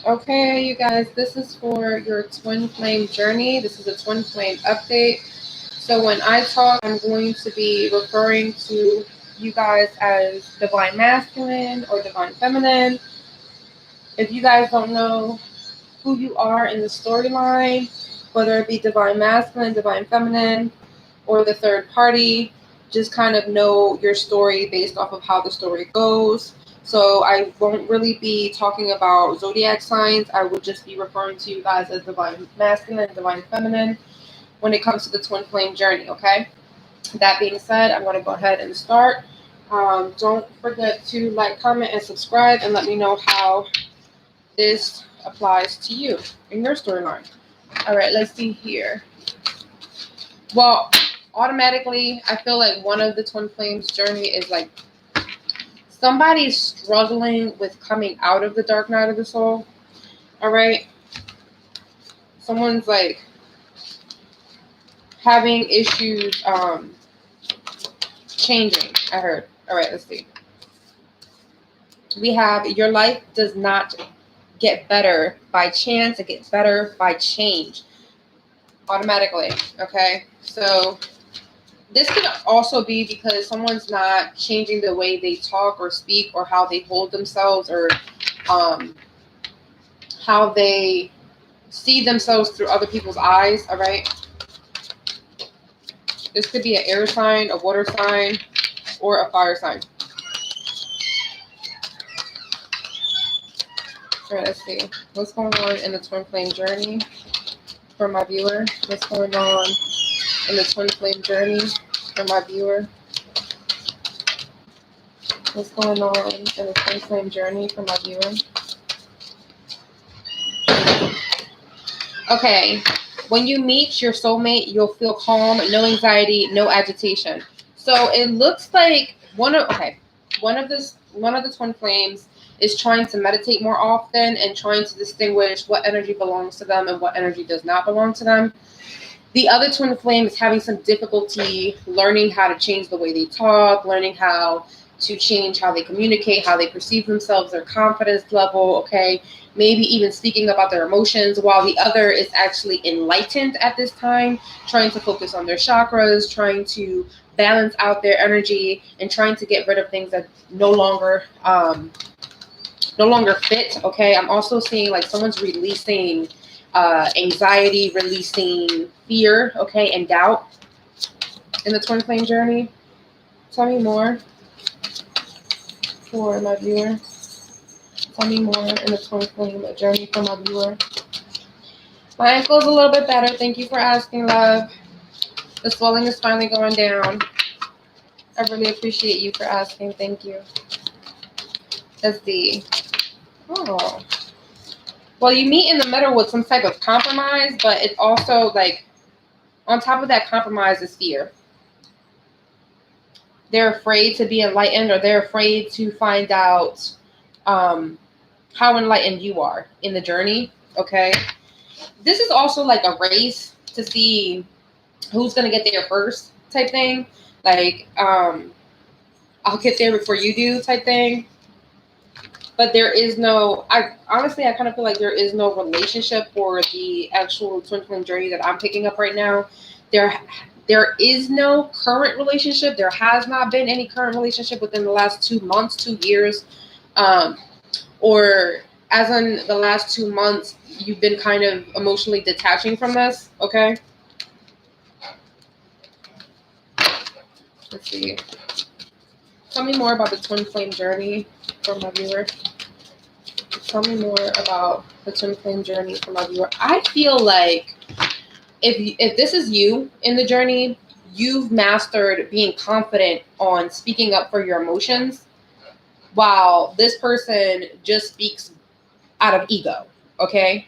Okay, you guys, this is for your twin flame journey. This is a twin flame update. So when I talk, I'm going to be referring to you guys as divine masculine or divine feminine. If you guys don't know who you are in the storyline, whether it be divine masculine, divine feminine, or the third party, just kind of know your story based off of how the story goes. So I won't really be talking about zodiac signs. I will just be referring to you guys as divine masculine, divine feminine when it comes to the twin flame journey, okay? That being said, I'm going to go ahead and start. Don't forget to like, comment, and subscribe, and let me know how this applies to you in your storyline. All right, let's see here. Well, automatically, I feel like one of the twin flames journey is like somebody's struggling with coming out of the dark night of the soul. All right, someone's like having issues changing. I heard. All right, let's see. We have your life does not get better by chance. It gets better by change. Automatically. Okay, so this could also be because someone's not changing the way they talk or speak or how they hold themselves or how they see themselves through other people's eyes. All right, this could be an air sign, a water sign, or a fire sign. All right, let's see what's going on in the twin flame journey for my viewer. What's going on in the twin flame journey for my viewer? What's going on in the twin flame journey for my viewer? Okay, when you meet your soulmate, you'll feel calm, no anxiety, no agitation. So it looks like one of the twin flames is trying to meditate more often and trying to distinguish what energy belongs to them and what energy does not belong to them. The other twin flame is having some difficulty learning how to change the way they talk, learning how to change how they communicate, how they perceive themselves, their confidence level, okay? Maybe even speaking about their emotions, while the other is actually enlightened at this time, trying to focus on their chakras, trying to balance out their energy, and trying to get rid of things that no longer fit, okay? I'm also seeing like someone's releasing anxiety, releasing fear, okay, and doubt in the twin flame journey. Tell me more for my viewer. Tell me more in the twin flame journey for my viewer. My ankle's a little bit better. Thank you for asking, love. The swelling is finally going down. I really appreciate you for asking. Thank you. Let's see. Oh. Well, you meet in the middle with some type of compromise, but it also, like, on top of that compromise is fear. They're afraid to be enlightened, or they're afraid to find out how enlightened you are in the journey, okay? This is also like a race to see who's going to get there first type thing. Like, I'll get there before you do type thing. But there is no, I kind of feel like there is no relationship for the actual twin flame journey that I'm picking up right now. There is no current relationship. There has not been any current relationship within the last 2 months, 2 years. Or as in the last 2 months, you've been kind of emotionally detaching from this, okay? Let's see. Tell me more about the twin flame journey for my viewer. Tell me more about the twin flame journey for my viewer. I feel like if this is you in the journey, you've mastered being confident on speaking up for your emotions, while this person just speaks out of ego, okay?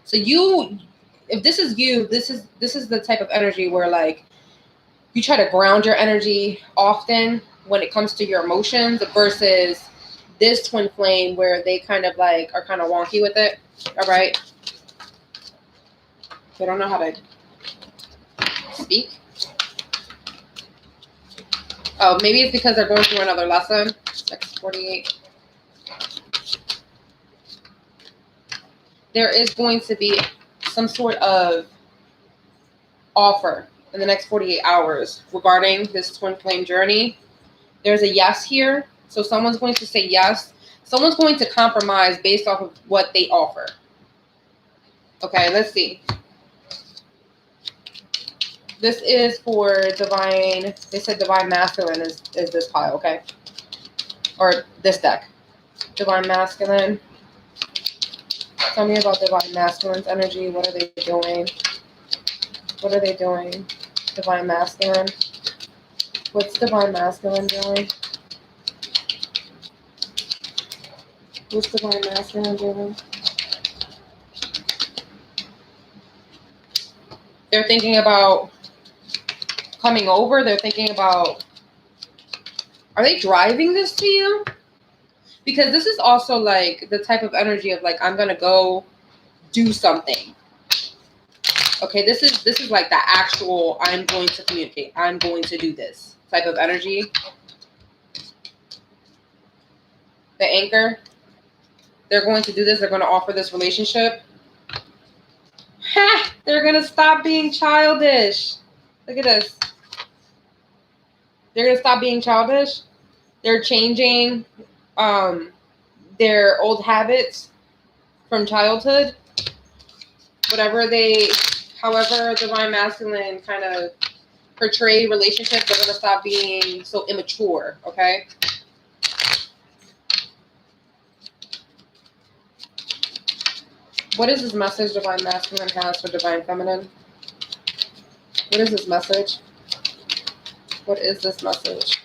So if this is you, this is the type of energy where, like, you try to ground your energy often when it comes to your emotions, versus this twin flame where they kind of like are kind of wonky with it. All right, they don't know how to speak. Oh, maybe it's because they're going through another lesson. Like 48. there is going to be some sort of offer in the next 48 hours regarding this twin flame journey. There's a yes here. So someone's going to say yes. Someone's going to compromise based off of what they offer. Okay, let's see. This is for divine, they said divine masculine is this pile, okay? Or this deck. Divine masculine. Tell me about divine masculine's energy. What are they doing? What are they doing? Divine masculine. What's divine masculine doing? What's divine masculine doing? They're thinking about coming over. They're thinking about, are they driving this to you? Because this is also like the type of energy of like, I'm going to go do something. Okay, this is like the actual, I'm going to communicate. I'm going to do this type of energy. The anchor, they're going to do this. They're going to offer this relationship. Ha! They're going to stop being childish. Look at this. They're going to stop being childish. They're changing their old habits from childhood. However divine masculine kind of portray relationships, they're going to stop being so immature, okay? What is this message divine masculine has for divine feminine? What is this message? What is this message?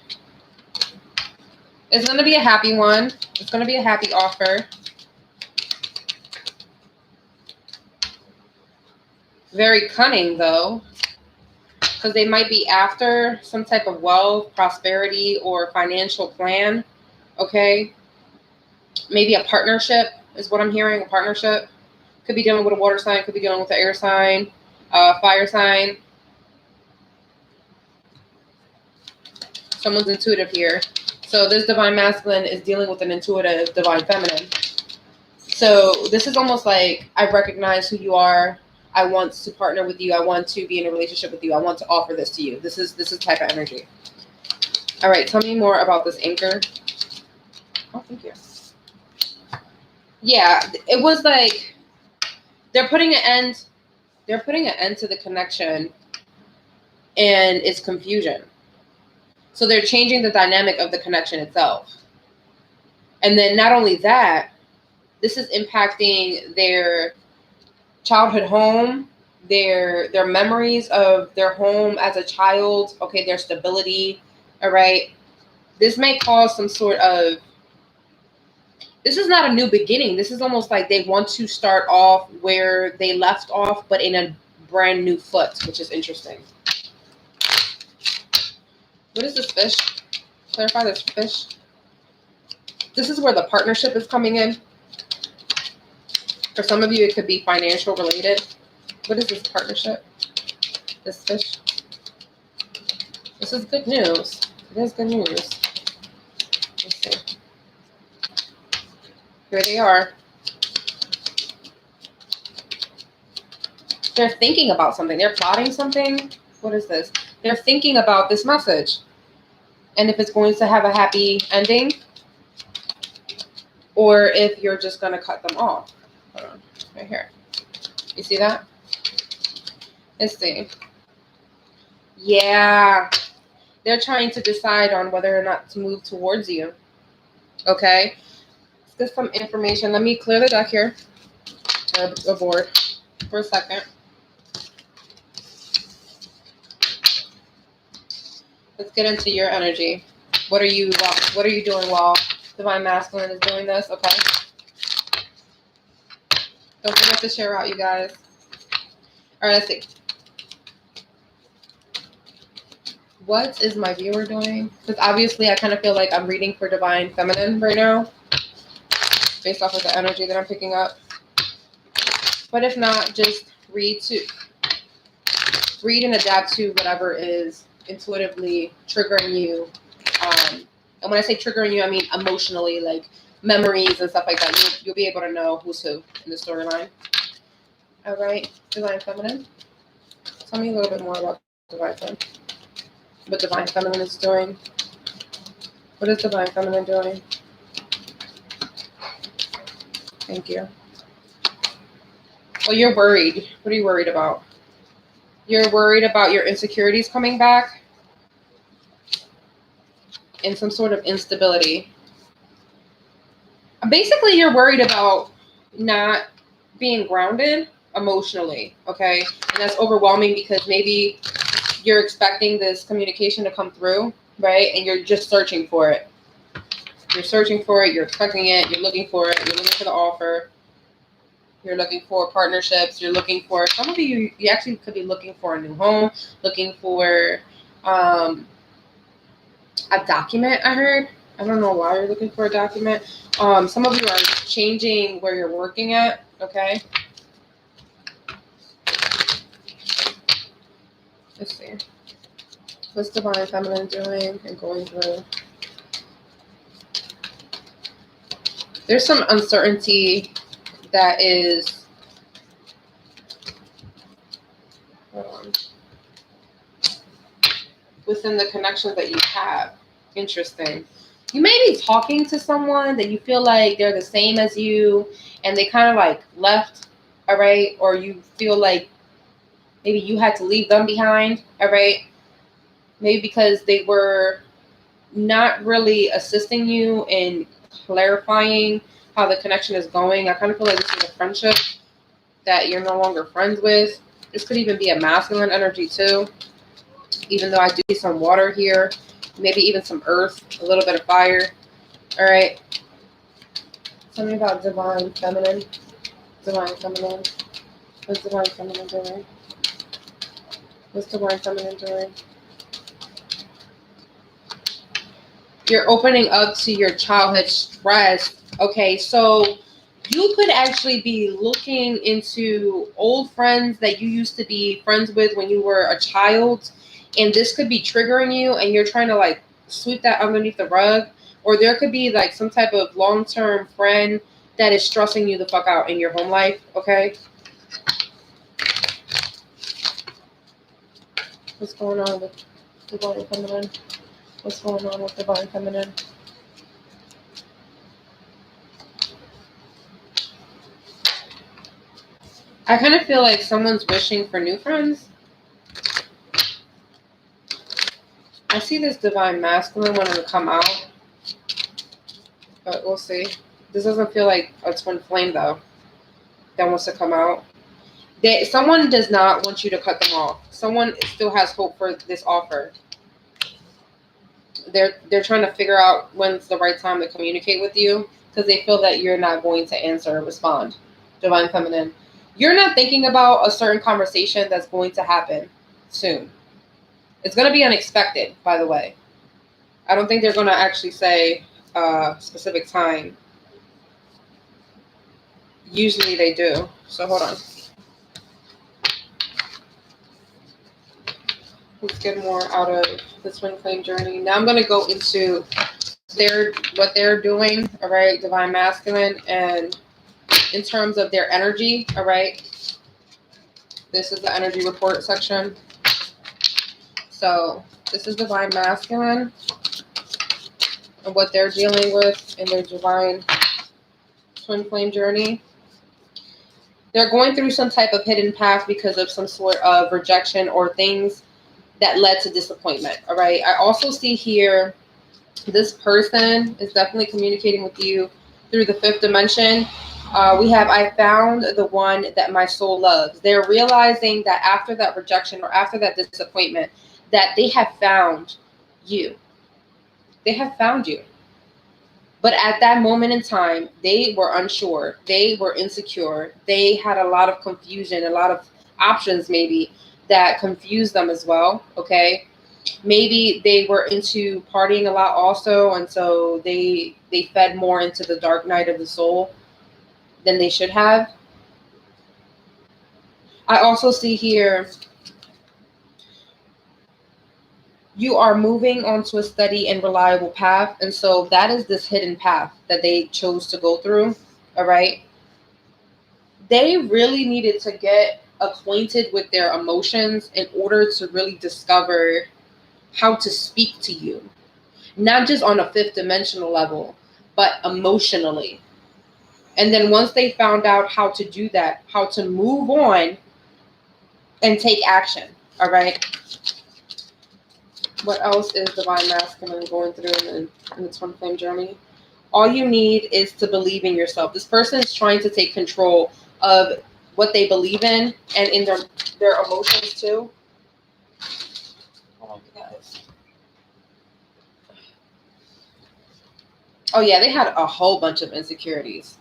It's going to be a happy one. It's going to be a happy offer. Very cunning, though, because they might be after some type of wealth, prosperity, or financial plan, okay? Maybe a partnership is what I'm hearing, a partnership. Could be dealing with a water sign, could be dealing with an air sign, fire sign. Someone's intuitive here. So this divine masculine is dealing with an intuitive divine feminine. So this is almost like, I recognize who you are. I want to partner with you. I want to be in a relationship with you. I want to offer this to you. This is type of energy. All right, tell me more about this anchor. Oh, thank you. Yeah, it was like they're putting an end to the connection and its confusion. So they're changing the dynamic of the connection itself. And then not only that, this is impacting their childhood home, their memories of their home as a child, okay, their stability, all right? This may cause some sort of, this is not a new beginning. This is almost like they want to start off where they left off, but in a brand new foot, which is interesting. What is this fish? Clarify this fish. This is where the partnership is coming in. For some of you, it could be financial related. What is this partnership? This fish. This is good news. It is good news. Let's see. Here they are. They're thinking about something. They're plotting something. What is this? They're thinking about this message. And if it's going to have a happy ending, or if you're just going to cut them off. Hold on. Right here. You see that? Let's see. Yeah. They're trying to decide on whether or not to move towards you. Okay? Let's get some information. Let me clear the deck here. Or the board for a second. Let's get into your energy. What are you doing while divine masculine is doing this? Okay. Don't forget to share out, you guys. All right, let's see. What is my viewer doing? Because obviously I kind of feel like I'm reading for divine feminine right now, based off of the energy that I'm picking up. But if not, just read and adapt to whatever is intuitively triggering you. And when I say triggering you, I mean emotionally, like memories and stuff like that. You'll be able to know who's who in the storyline. All right, Divine Feminine. Tell me a little bit more about Divine Feminine. What Divine Feminine is doing. What is Divine Feminine doing? Thank you. Well, you're worried. What are you worried about? You're worried about your insecurities coming back and some sort of instability. Basically, you're worried about not being grounded emotionally, okay? And that's overwhelming because maybe you're expecting this communication to come through, right? And you're just searching for it. You're searching for it, you're expecting it, you're looking for it, you're looking for the offer. You're looking for partnerships. You're looking for, some of you actually could be looking for a new home, looking for a document, I heard. I don't know why you're looking for a document. Some of you are changing where you're working at, okay? Let's see. What's Divine Feminine doing and going through? There's some uncertainty that is, within the connections that you have. Interesting. You may be talking to someone that you feel like they're the same as you and they kind of like left, all right? Or you feel like maybe you had to leave them behind, all right? Maybe because they were not really assisting you in clarifying how the connection is going. I kind of feel like this is a friendship that you're no longer friends with. This could even be a masculine energy too, even though I do see some water here, maybe even some earth, a little bit of fire. All right. Tell me about Divine Feminine. Divine Feminine. What's Divine Feminine doing? What's Divine Feminine doing? You're opening up to your childhood stress. Okay, so you could actually be looking into old friends that you used to be friends with when you were a child, and this could be triggering you, and you're trying to like sweep that underneath the rug, or there could be like some type of long-term friend that is stressing you the fuck out in your home life, okay? What's going on with Divine Feminine? What's going on with Divine Feminine? I kind of feel like someone's wishing for new friends. I see this Divine Masculine wanting to come out, but we'll see. This doesn't feel like a twin flame though that wants to come out. Someone does not want you to cut them off. Someone still has hope for this offer. They're trying to figure out when's the right time to communicate with you because they feel that you're not going to answer or respond. Divine Feminine. You're not thinking about a certain conversation that's going to happen soon. It's going to be unexpected, by the way. I don't think they're going to actually say a specific time. Usually they do. So hold on. Let's get more out of the twin flame journey. Now I'm going to go into what they're doing, all right, Divine Masculine, and in terms of their energy, all right. This is the energy report section. So this is Divine Masculine and what they're dealing with in their divine twin flame journey. They're going through some type of hidden path because of some sort of rejection or things that led to disappointment, all right? I also see here this person is definitely communicating with you through the fifth dimension. We have, I found the one that my soul loves. They're realizing that after that rejection or after that disappointment, that they have found you. They have found you. But at that moment in time, they were unsure. They were insecure. They had a lot of confusion, a lot of options maybe that confused them as well, okay? Maybe they were into partying a lot also, and so they fed more into the dark night of the soul than they should have. I also see here you are moving onto a steady and reliable path. And so that is this hidden path that they chose to go through. All right. They really needed to get acquainted with their emotions in order to really discover how to speak to you, not just on a fifth dimensional level, but emotionally. And then once they found out how to do that, how to move on and take action. All right. What else is Divine Masculine going through in the twin flame journey? All you need is to believe in yourself. This person is trying to take control of what they believe in and in their emotions too. Hold on, guys. Oh yeah, they had a whole bunch of insecurities.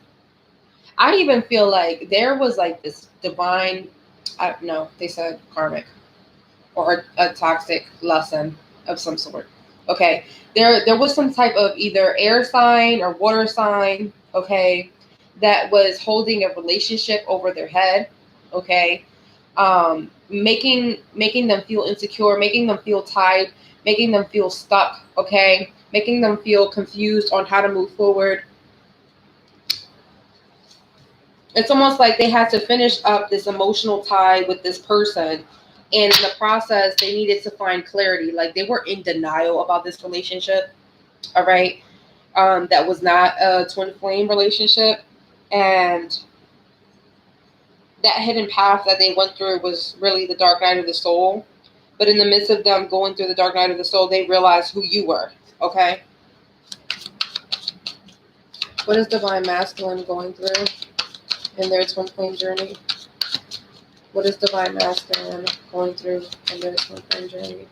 I even feel like there was like this divine, no, they said karmic or a toxic lesson of some sort. Okay, there was some type of either air sign or water sign, okay, that was holding a relationship over their head, okay, making them feel insecure, making them feel tied, making them feel stuck, okay, making them feel confused on how to move forward. It's almost like they had to finish up this emotional tie with this person. And in the process, they needed to find clarity. Like they were in denial about this relationship. All right. That was not a twin flame relationship. And that hidden path that they went through was really the dark night of the soul. But in the midst of them going through the dark night of the soul, they realized who you were. Okay. What is Divine Masculine going through in their twin flame journey? What is Divine Masculine going through in their twin flame journey?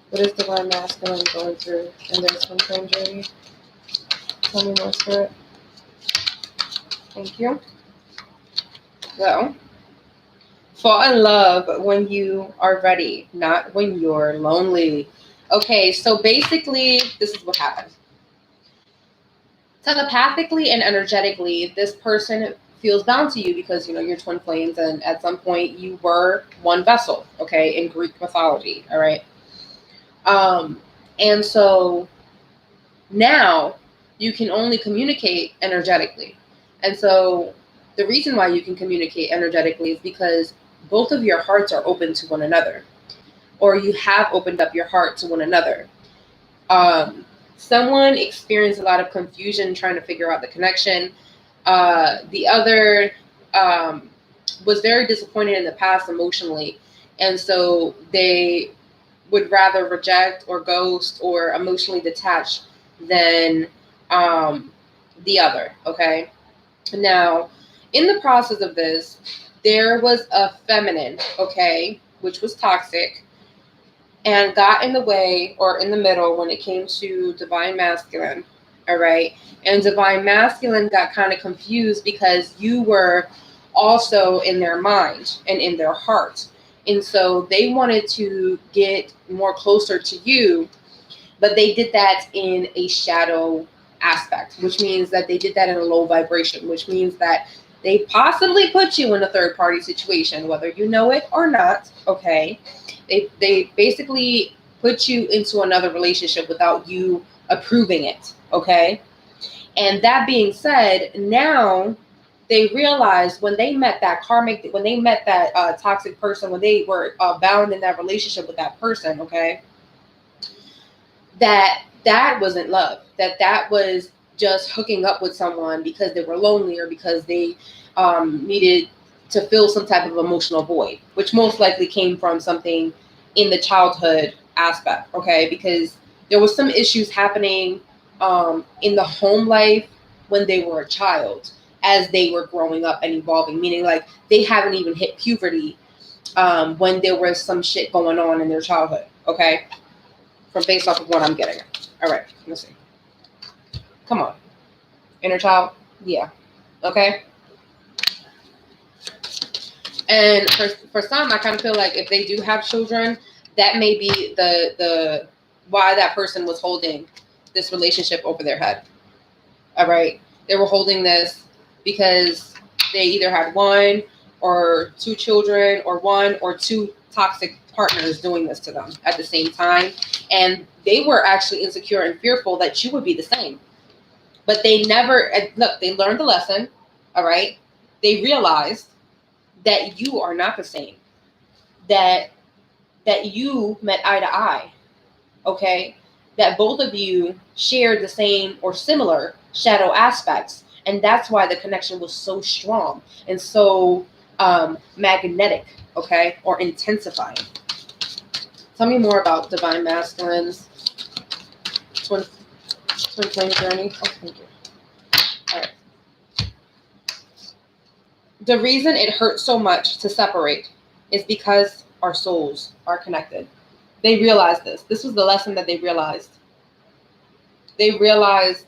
What is Divine Masculine going through in their twin flame journey? Tell me more, Spirit. Thank you. So, fall in love when you are ready, not when you're lonely. Okay, so basically, this is what happened. Telepathically and energetically, this person feels bound to you because, you know, you're twin flames, and at some point you were one vessel, okay, in Greek mythology, all right? And so now you can only communicate energetically. And so the reason why you can communicate energetically is because both of your hearts are open to one another, or you have opened up your heart to one another. Someone experienced a lot of confusion trying to figure out the connection. The other was very disappointed in the past emotionally. And so they would rather reject or ghost or emotionally detach than the other, okay? Now, in the process of this, there was a feminine, okay, which was toxic, and got in the way or in the middle when it came to Divine Masculine, all right? And Divine Masculine got kind of confused because you were also in their mind and in their heart. And so they wanted to get more closer to you, but they did that in a shadow aspect, which means that they did that in a low vibration, which means that they possibly put you in a third party situation, whether you know it or not, okay? They basically put you into another relationship without you approving it, okay? And that being said, now they realized when they met that toxic person, when they were bound in that relationship with that person, okay, that wasn't love. That was just hooking up with someone because they were lonely or because they needed to fill some type of emotional void, which most likely came from something in the childhood aspect, okay? Because there was some issues happening in the home life when they were a child, as they were growing up and evolving, meaning like they haven't even hit puberty when there was some shit going on in their childhood, okay? From based off of what I'm getting. All right, let's see. Come on. Inner child? Yeah. Okay? And for some, I kind of feel like if they do have children, that may be the why that person was holding this relationship over their head. All right? They were holding this because they either had one or two children or one or two toxic partners doing this to them at the same time. And they were actually insecure and fearful that you would be the same. But they never, look, they learned the lesson, all right? They realized that you are not the same, that you met eye to eye, okay? That both of you shared the same or similar shadow aspects. And that's why the connection was so strong and so magnetic, okay? Or intensifying. Tell me more about divine masculines, twin flame journey. Oh, thank you. All right. The reason it hurts so much to separate is because our souls are connected. They realized this. This was the lesson that they realized. They realized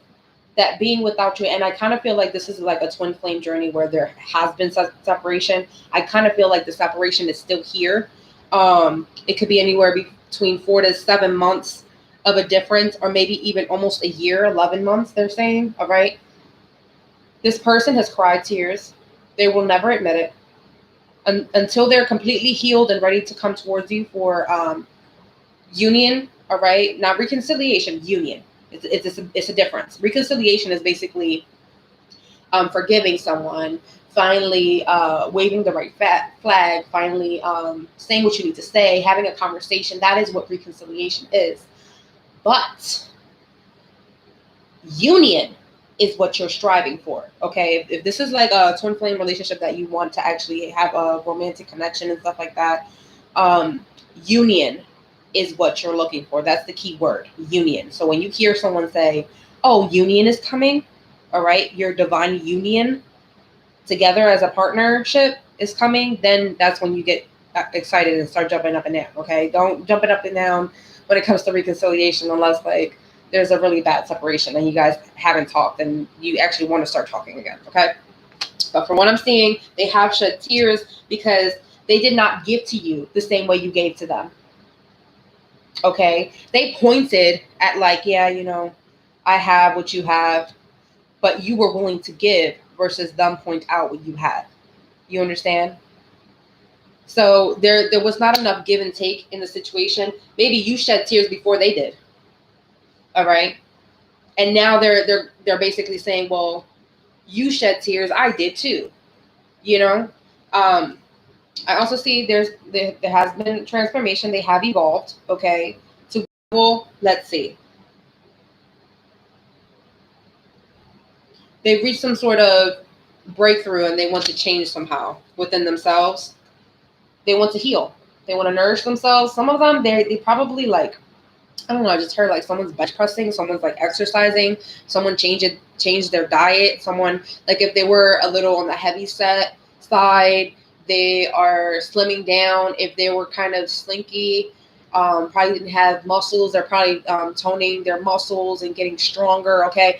that being without you, and I kind of feel like this is like a twin flame journey where there has been separation. I kind of feel like the separation is still here. It could be anywhere between 4 to 7 months of a difference, or maybe even almost a year, 11 months, they're saying, all right? This person has cried tears. They will never admit it until they're completely healed and ready to come towards you for union, all right? Not reconciliation, union. It's a difference. Reconciliation is basically forgiving someone, finally waving the right flag, finally saying what you need to say, having a conversation. That is what reconciliation is. But union is what you're striving for, okay? If this is like a twin flame relationship that you want to actually have a romantic connection and stuff like that, union is what you're looking for. That's the key word, union. So when you hear someone say, oh, union is coming, all right, your divine union together as a partnership is coming, then that's when you get excited and start jumping up and down, okay? Don't jump it up and down when it comes to reconciliation unless like there's a really bad separation and you guys haven't talked and you actually want to start talking again, okay? But from what I'm seeing, they have shed tears because they did not give to you the same way you gave to them. Okay, they pointed at like, yeah, you know, I have what you have, but you were willing to give versus them point out what you had. You understand? So there was not enough give and take in the situation. Maybe you shed tears before they did. All right, and now they're basically saying, well, you shed tears, I did too. You know, I also see there has been transformation. They have evolved. Okay. Well, let's see. They've reached some sort of breakthrough and they want to change somehow within themselves. They want to heal. They want to nourish themselves. Some of them, they probably like, I don't know, I just heard like someone's bench pressing, someone's like exercising, someone changed their diet. Someone, like if they were a little on the heavy set side, they are slimming down. If they were kind of slinky, probably didn't have muscles, they're probably toning their muscles and getting stronger, okay?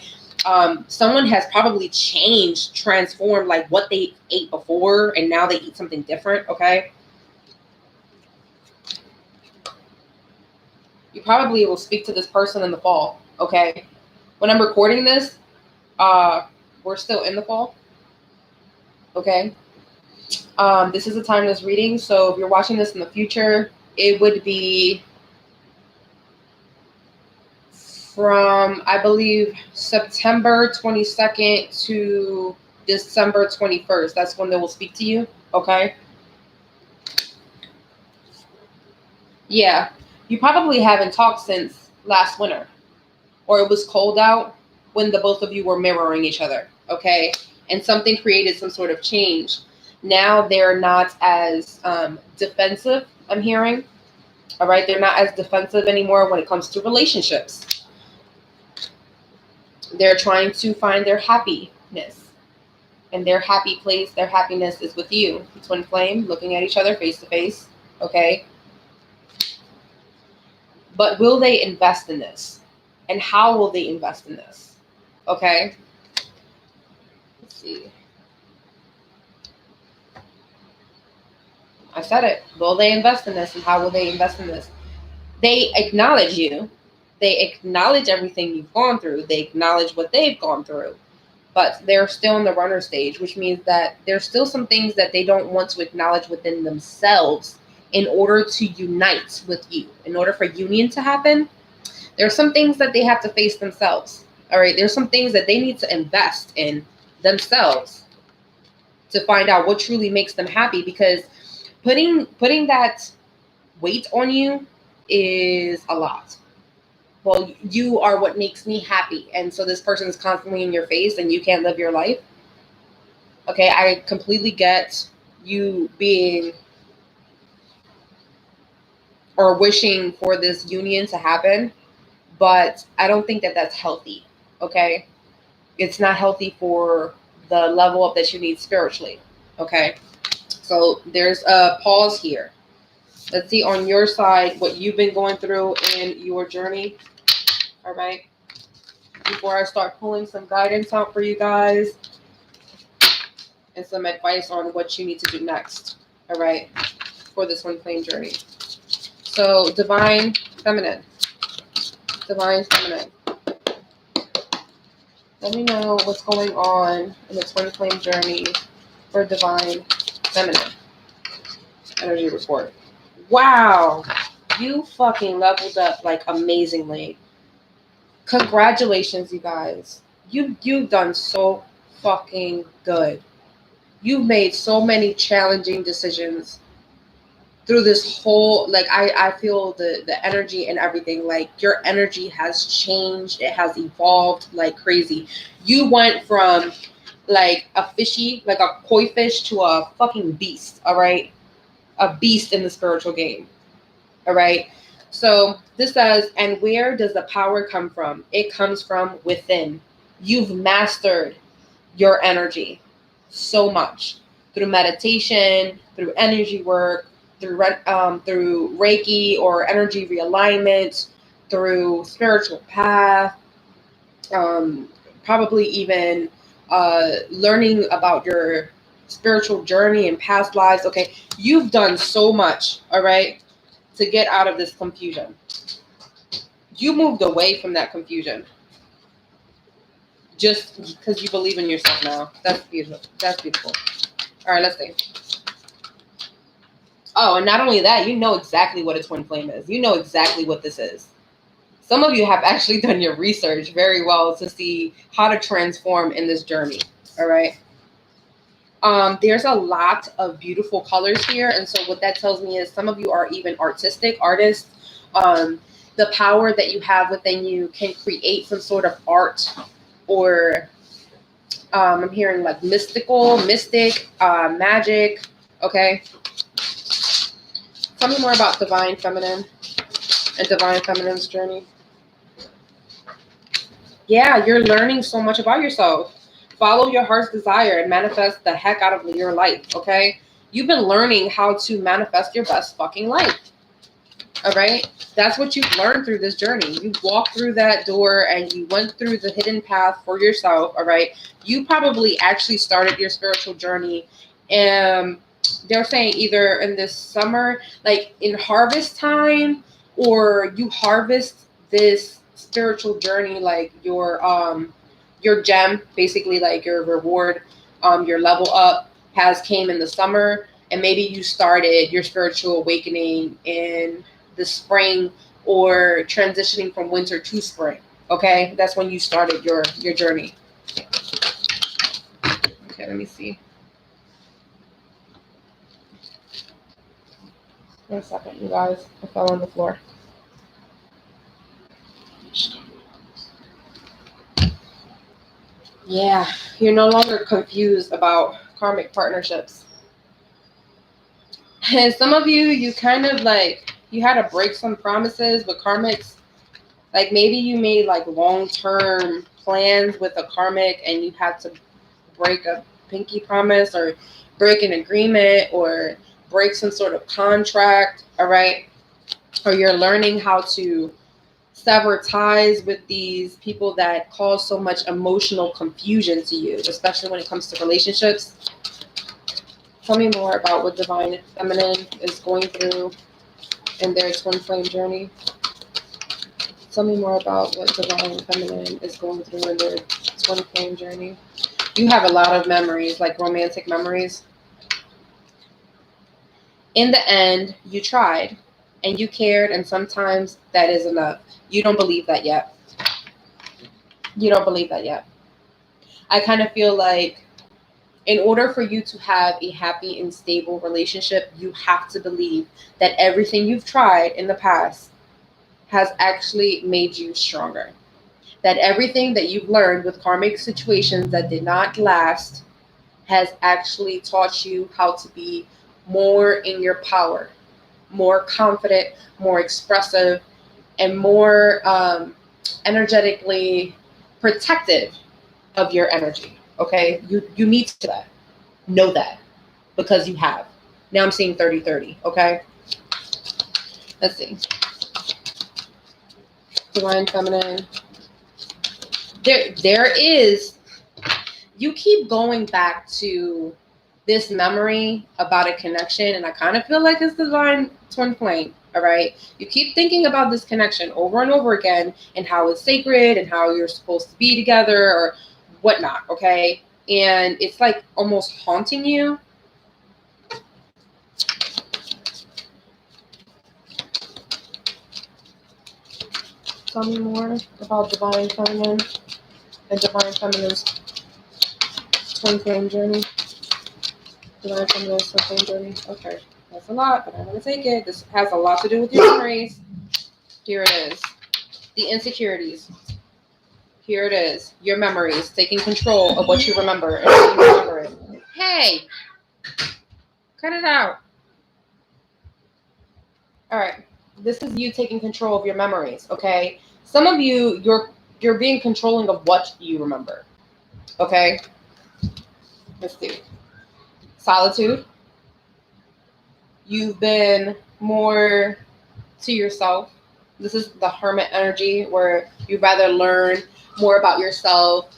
Someone has probably changed, transformed like what they ate before, and now they eat something different, okay? You probably will speak to this person in the fall, okay? When I'm recording this, we're still in the fall, okay? This is a timeless reading, so if you're watching this in the future, it would be from, I believe, September 22nd to December 21st. That's when they will speak to you, okay? Yeah, you probably haven't talked since last winter, or it was cold out when the both of you were mirroring each other, okay? And something created some sort of change. Now they're not as defensive, I'm hearing. All right, they're not as defensive anymore when it comes to relationships. They're trying to find their happiness. And their happy place, their happiness is with you. Twin flame, looking at each other face to face, okay? But will they invest in this? And how will they invest in this? Okay? Let's see. I said it. Will they invest in this, and how will they invest in this? They acknowledge you. They acknowledge everything you've gone through. They acknowledge what they've gone through. But they're still in the runner stage, which means that there's still some things that they don't want to acknowledge within themselves in order to unite with you. In order for union to happen, there are some things that they have to face themselves. All right. There's some things that they need to invest in themselves to find out what truly makes them happy, because putting that weight on you is a lot. Well, you are what makes me happy, and so this person is constantly in your face and you can't live your life. Okay, I completely get you being or wishing for this union to happen, but I don't think that that's healthy. Okay, it's not healthy for the level up that you need spiritually. Okay, so there's a pause here. Let's see on your side what you've been going through in your journey. All right, before I start pulling some guidance out for you guys and some advice on what you need to do next. All right, for this twin flame journey. So divine feminine. Let me know what's going on in the twin flame journey for divine feminine. Energy report. Wow, you fucking leveled up like amazingly. Congratulations, you guys. You've done so fucking good. You've made so many challenging decisions through this whole, like, I feel the energy and everything. Like, your energy has changed. It has evolved like crazy. You went from like a fishy, like a koi fish, to a fucking beast. All right, a beast in the spiritual game. All right. So this says, and where does the power come from? It comes from within. You've mastered your energy so much through meditation, through energy work, through Reiki or energy realignment, through spiritual path, probably even learning about your spiritual journey and past lives. Okay, you've done so much, all right, to get out of this confusion. You moved away from that confusion just because you believe in yourself now. That's beautiful. That's beautiful. All right, let's see. Oh, and not only that, you know exactly what a twin flame is. You know exactly what this is. Some of you have actually done your research very well to see how to transform in this journey. All right. There's a lot of beautiful colors here. And so what that tells me is some of you are even artistic artists. The power that you have within you can create some sort of art, or I'm hearing like mystic, magic. Okay. Tell me more about divine feminine and divine feminine's journey. Yeah, you're learning so much about yourself. Follow your heart's desire and manifest the heck out of your life, okay? You've been learning how to manifest your best fucking life, all right? That's what you've learned through this journey. You walked through that door and you went through the hidden path for yourself, all right? You probably actually started your spiritual journey, and they're saying either in this summer, like in harvest time, or you harvest this spiritual journey, like your gem, basically, like your reward, your level up has came in the summer, and maybe you started your spiritual awakening in the spring, or transitioning from winter to spring. Okay, that's when you started your journey. Okay, let me see. 1 second, you guys. I fell on the floor. Yeah, you're no longer confused about karmic partnerships. And some of you, you kind of like, you had to break some promises with karmics. Like maybe you made like long-term plans with a karmic and you had to break a pinky promise, or break an agreement, or break some sort of contract, all right? Or you're learning how to sever ties with these people that cause so much emotional confusion to you, especially when it comes to relationships. Tell me more about what divine feminine is going through in their twin flame journey. Tell me more about what divine feminine is going through in their twin flame journey. You have a lot of memories, like romantic memories. In the end, you tried and you cared, and sometimes that is enough. You don't believe that yet. You don't believe that yet. I kind of feel like in order for you to have a happy and stable relationship, you have to believe that everything you've tried in the past has actually made you stronger. That everything that you've learned with karmic situations that did not last has actually taught you how to be more in your power, more confident, more expressive, and more energetically protective of your energy. Okay, you need to know that because you have. Now I'm seeing 30-30. Okay, let's see. Divine Feminine. There is. You keep going back to this memory about a connection, and I kind of feel like it's the divine twin flame. All right, you keep thinking about this connection over and over again, and how it's sacred, and how you're supposed to be together, or whatnot. Okay, and it's like almost haunting you. Tell me more about divine feminine and divine feminine's twin flame journey. Divine feminine's twin flame journey. Okay, that's a lot, but I'm gonna take it. This has a lot to do with your memories. Here it is. The insecurities. Here it is. Your memories, taking control of what you remember and how you remember it. Hey, cut it out. All right. This is you taking control of your memories. Okay. Some of you, you're being controlling of what you remember. Okay. Let's see. Solitude. You've been more to yourself. This is the hermit energy where you'd rather learn more about yourself,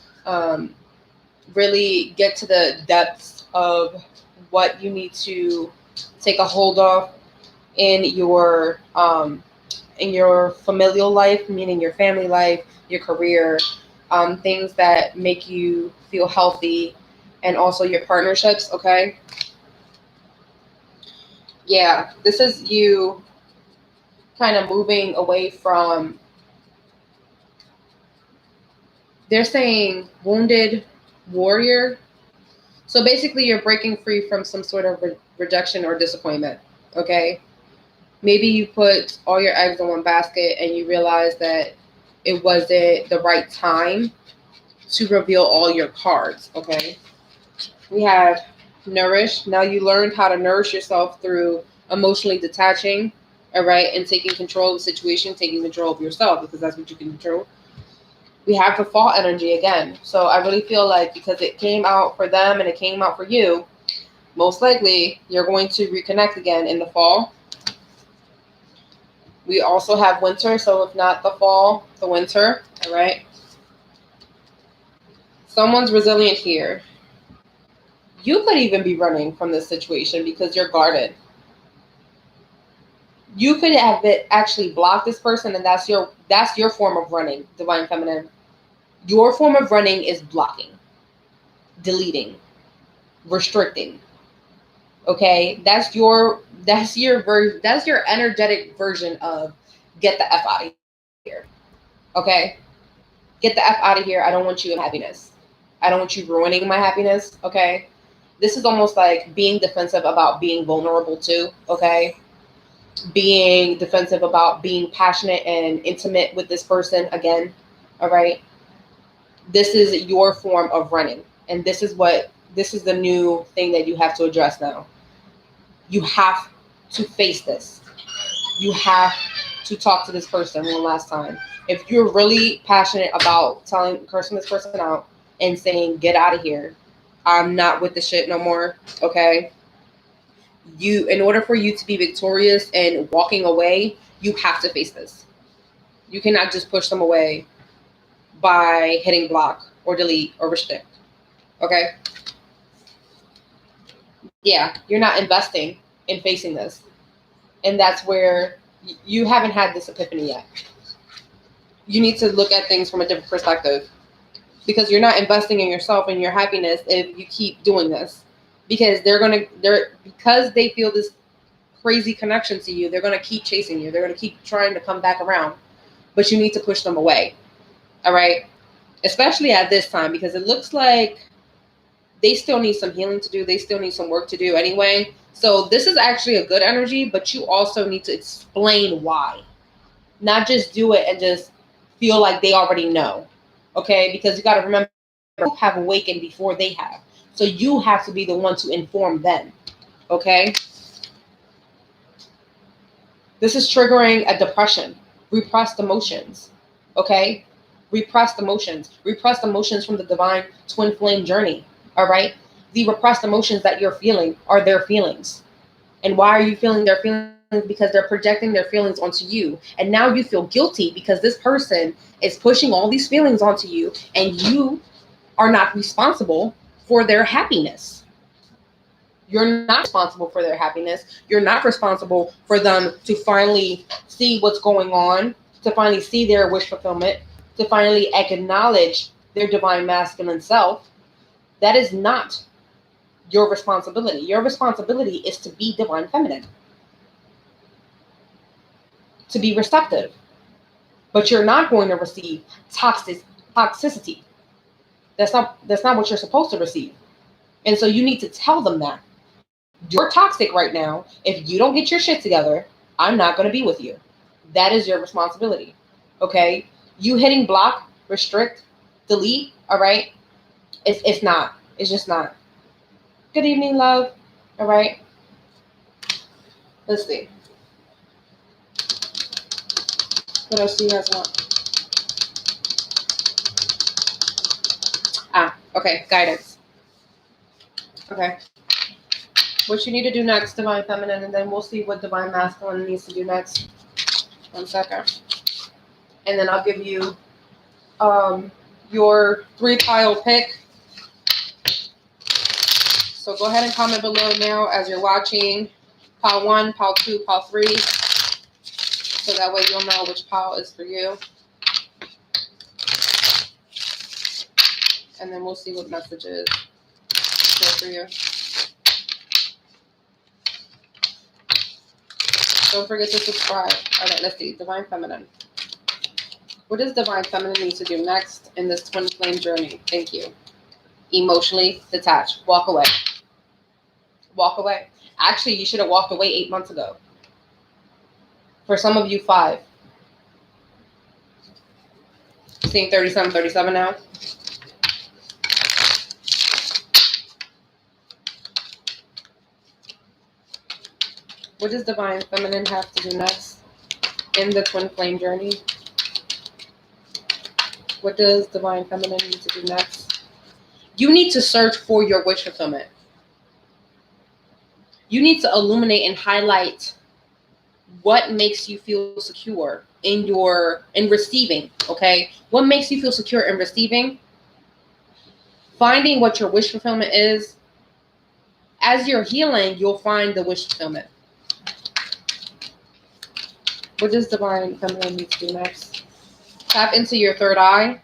really get to the depths of what you need to take a hold of in your familial life, meaning your family life, your career, things that make you feel healthy, and also your partnerships. Okay. Yeah, this is you kind of moving away from, they're saying wounded warrior. So basically you're breaking free from some sort of rejection or disappointment. Okay. Maybe you put all your eggs in one basket and you realize that it wasn't the right time to reveal all your cards. Okay. We have nourish. Now you learned how to nourish yourself through emotionally detaching. All right. And taking control of the situation, taking control of yourself, because that's what you can control. We have the fall energy again. So I really feel like because it came out for them and it came out for you, most likely you're going to reconnect again in the fall. We also have winter. So if not the fall, the winter. All right. Someone's resilient here. You could even be running from this situation because you're guarded. You could have actually blocked this person, and that's your form of running, divine feminine. Your form of running is blocking, deleting, restricting. Okay, that's your energetic version of get the F out of here. Okay, get the F out of here. I don't want you in happiness. I don't want you ruining my happiness. Okay, this is almost like being defensive about being vulnerable too. Okay, being defensive about being passionate and intimate with this person again. All right. This is your form of running. And this is the new thing that you have to address now. You have to face this. You have to talk to this person one last time. If you're really passionate about cursing this person out and saying, get out of here, I'm not with the shit no more. Okay. In order for you to be victorious and walking away, you have to face this. You cannot just push them away by hitting block or delete or restrict. Okay? Yeah, you're not investing in facing this. And that's where you haven't had this epiphany yet. You need to look at things from a different perspective because you're not investing in yourself and your happiness if you keep doing this. Because because they feel this crazy connection to you, they're going to keep chasing you. They're going to keep trying to come back around. But you need to push them away. All right? Especially at this time, because it looks like they still need some healing to do. They still need some work to do anyway. So this is actually a good energy, but you also need to explain why. Not just do it and just feel like they already know. Okay? Because you got to remember, you have awakened before they have. So you have to be the one to inform them. Okay? This is triggering a depression, repressed emotions. Okay? Repressed emotions from the divine twin flame journey. All right? The repressed emotions that you're feeling are their feelings. And why are you feeling their feelings? Because they're projecting their feelings onto you. And now you feel guilty because this person is pushing all these feelings onto you, and you are not responsible for their happiness. You're not responsible for their happiness. You're not responsible for them to finally see what's going on, to finally see their wish fulfillment, to finally acknowledge their divine masculine self. That is not your responsibility. Your responsibility is to be divine feminine, to be receptive. But you're not going to receive toxicity. That's not what you're supposed to receive. And so you need to tell them that. You're toxic right now. If you don't get your shit together, I'm not going to be with you. That is your responsibility. Okay? You hitting block, restrict, delete, all right? It's not. It's just not. Good evening, love. All right? Let's see. What else do you guys want? Okay. Guidance. Okay. What you need to do next, divine feminine, and then we'll see what divine masculine needs to do next. 1 second. And then I'll give you your 3-pile pick. So go ahead and comment below now as you're watching. Pile 1, pile 2, pile 3. So that way you'll know which pile is for you. And then we'll see what messages go for you. Don't forget to subscribe. All right, let's see. Divine feminine. What does divine feminine need to do next in this twin flame journey? Thank you. Emotionally detached. Walk away. Walk away. Actually, you should have walked away 8 months ago. For some of you, 5. Seeing 37 now. What does divine feminine have to do next in the twin flame journey? What does divine feminine need to do next? You need to search for your wish fulfillment. You need to illuminate and highlight what makes you feel secure in receiving, okay? What makes you feel secure in receiving? Finding what your wish fulfillment is. As you're healing, you'll find the wish fulfillment. What does divine feminine need to do next? Tap into your third eye.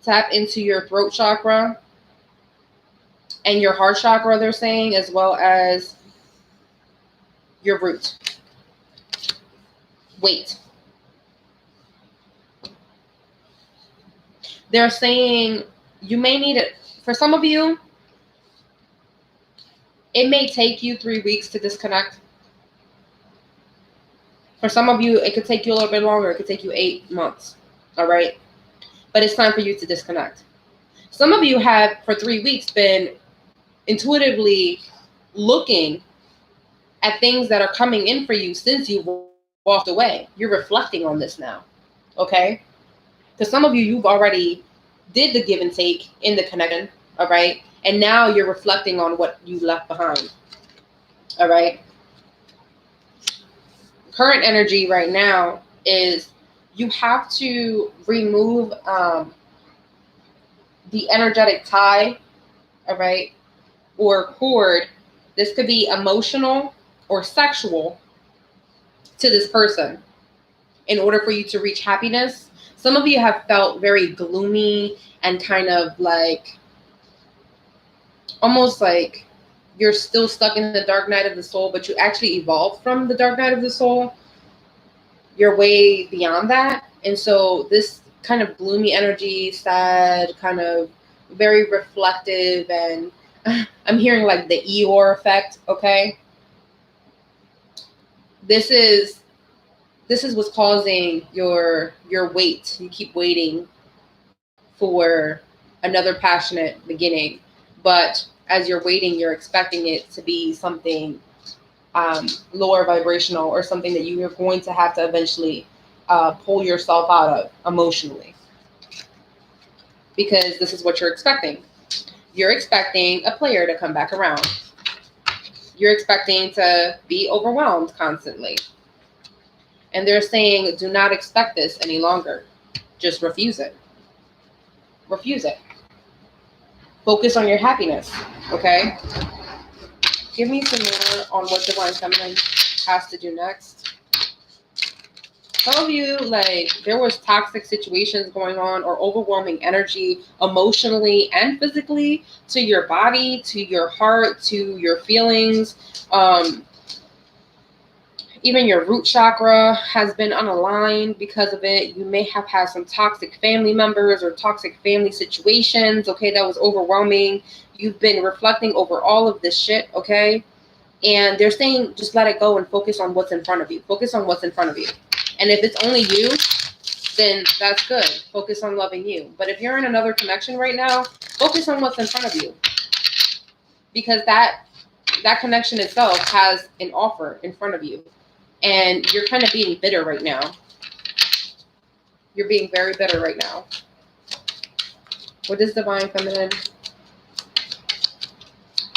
Tap into your throat chakra and your heart chakra, they're saying, as well as your root. Wait. They're saying you may need it. For some of you, it may take you 3 weeks to disconnect. For some of you, it could take you a little bit longer. It could take you 8 months. All right? But it's time for you to disconnect. Some of you have, for 3 weeks, been intuitively looking at things that are coming in for you since you walked away. You're reflecting on this now. Okay? Because some of you, you've already did the give and take in the connection. All right? And now you're reflecting on what you left behind. All right? Current energy right now is you have to remove the energetic tie, all right, or cord. This could be emotional or sexual to this person in order for you to reach happiness. Some of you have felt very gloomy and kind of like almost like you're still stuck in the dark night of the soul, but you actually evolved from the dark night of the soul. You're way beyond that. And so this kind of gloomy energy, sad, kind of very reflective, and I'm hearing like the Eeyore effect, okay? This is what's causing your wait. You keep waiting for another passionate beginning, but as you're waiting, you're expecting it to be something lower vibrational, or something that you are going to have to eventually pull yourself out of emotionally, because this is what you're expecting. You're expecting a player to come back around. You're expecting to be overwhelmed constantly. And they're saying, do not expect this any longer. Just refuse it. Refuse it. Focus on your happiness, okay? Give me some more on what Divine Feminine has to do next. Some of you, like, there was toxic situations going on, or overwhelming energy emotionally and physically, to your body, to your heart, to your feelings. Even your root chakra has been unaligned because of it. You may have had some toxic family members or toxic family situations, okay, that was overwhelming. You've been reflecting over all of this shit, okay? And they're saying, just let it go and focus on what's in front of you. Focus on what's in front of you. And if it's only you, then that's good. Focus on loving you. But if you're in another connection right now, focus on what's in front of you. Because that connection itself has an offer in front of you. And you're kind of being bitter right now. You're being very bitter right now. What does Divine Feminine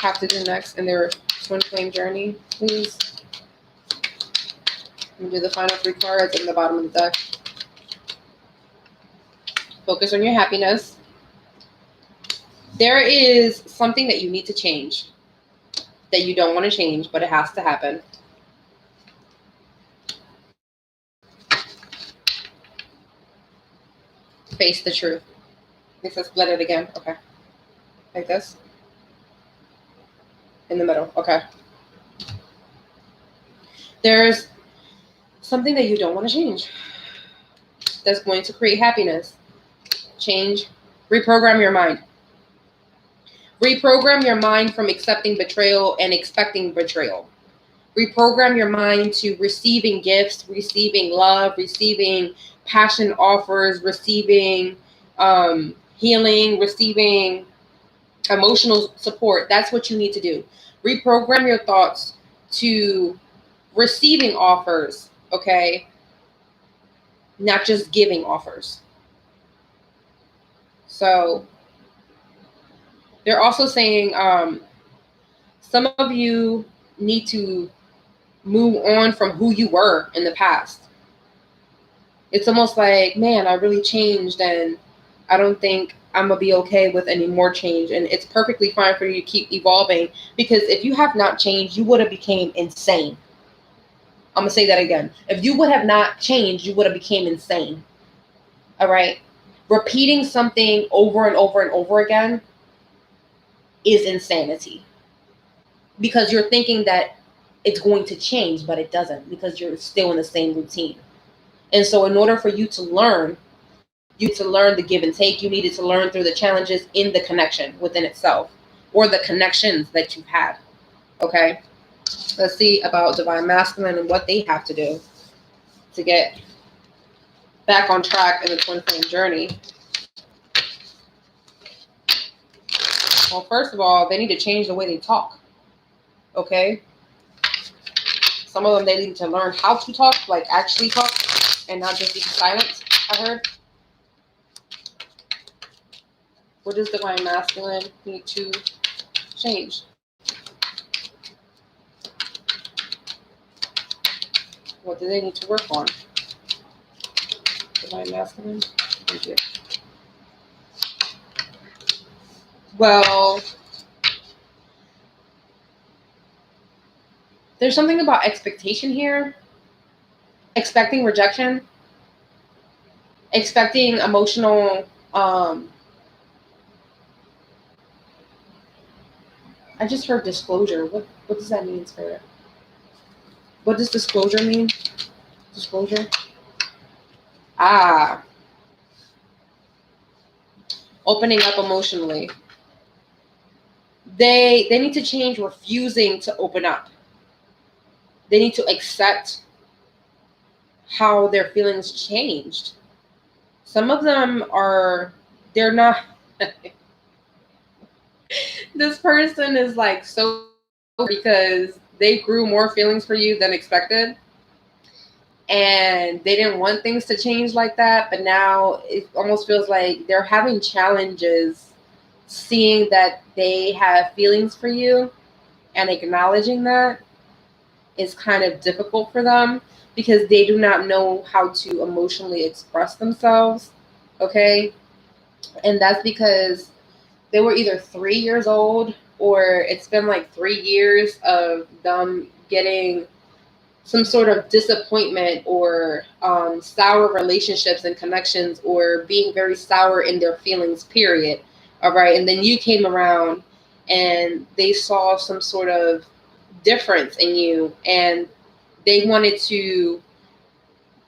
have to do next in their twin flame journey, please? I'm going to do the final 3 cards in the bottom of the deck. Focus on your happiness. There is something that you need to change, that you don't want to change, but it has to happen. Face the truth. It says split it again. Okay. Like this. In the middle. Okay. There's something that you don't want to change that's going to create happiness. Change. Reprogram your mind. Reprogram your mind from accepting betrayal and expecting betrayal. Reprogram your mind to receiving gifts, receiving love, receiving passion offers, receiving healing, receiving emotional support. That's what you need to do. Reprogram your thoughts to receiving offers, okay? Not just giving offers. So they're also saying some of you need to move on from who you were in the past. It's almost like, man, I really changed, and I don't think I'm going to be okay with any more change. And it's perfectly fine for you to keep evolving, because if you have not changed, you would have became insane. I'm going to say that again. If you would have not changed, you would have became insane. All right? Repeating something over and over and over again is insanity, because you're thinking that it's going to change, but it doesn't, because you're still in the same routine. And so in order for you to learn, you need to learn the give and take. You needed to learn through the challenges in the connection within itself, or the connections that you've had. Okay? Let's see about Divine Masculine and what they have to do to get back on track in the twin flame journey. Well, first of all, they need to change the way they talk. Okay? Some of them, they need to learn how to talk, like actually talk, and not just be silent, I heard. What does Divine Masculine need to change? What do they need to work on? Divine Masculine? Thank you. Well, there's something about expectation here. Expecting rejection. Expecting emotional I just heard disclosure. What does that mean, Spirit? What does disclosure mean? Disclosure? Ah, opening up emotionally. They need to change refusing to open up. They need to accept how their feelings changed. Some of them are, they're not, this person is like so, because they grew more feelings for you than expected. And they didn't want things to change like that, but now it almost feels like they're having challenges seeing that they have feelings for you, and acknowledging that is kind of difficult for them because they do not know how to emotionally express themselves. Okay. And that's because they were either 3 years old, or it's been like 3 years of them getting some sort of disappointment, or sour relationships and connections, or being very sour in their feelings, period. All right. And then you came around and they saw some sort of difference in you, and they wanted to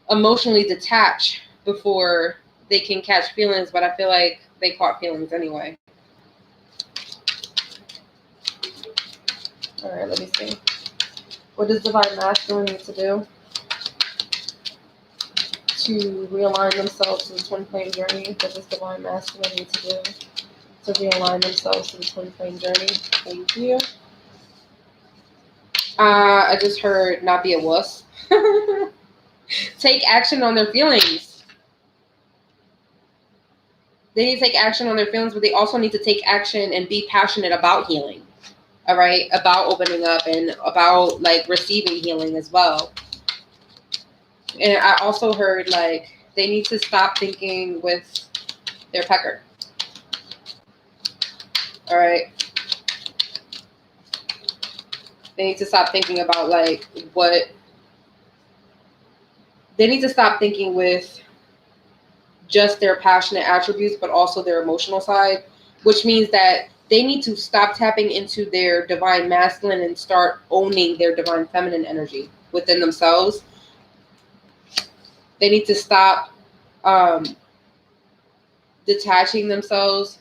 emotionally detach before they can catch feelings, but I feel like they caught feelings anyway. All right, let me see. What does Divine Masculine need to do to realign themselves to the twin flame journey? What does Divine Masculine need to do to realign themselves to the twin flame journey? Thank you. I just heard not be a wuss. Take action on their feelings. They need to take action on their feelings, but they also need to take action and be passionate about healing. All right, about opening up and about like receiving healing as well. And I also heard like they need to stop thinking with their pecker. All right, they need to stop thinking about like what they need to stop thinking with just their passionate attributes, but also their emotional side, which means that they need to stop tapping into their divine masculine and start owning their divine feminine energy within themselves. They need to stop detaching themselves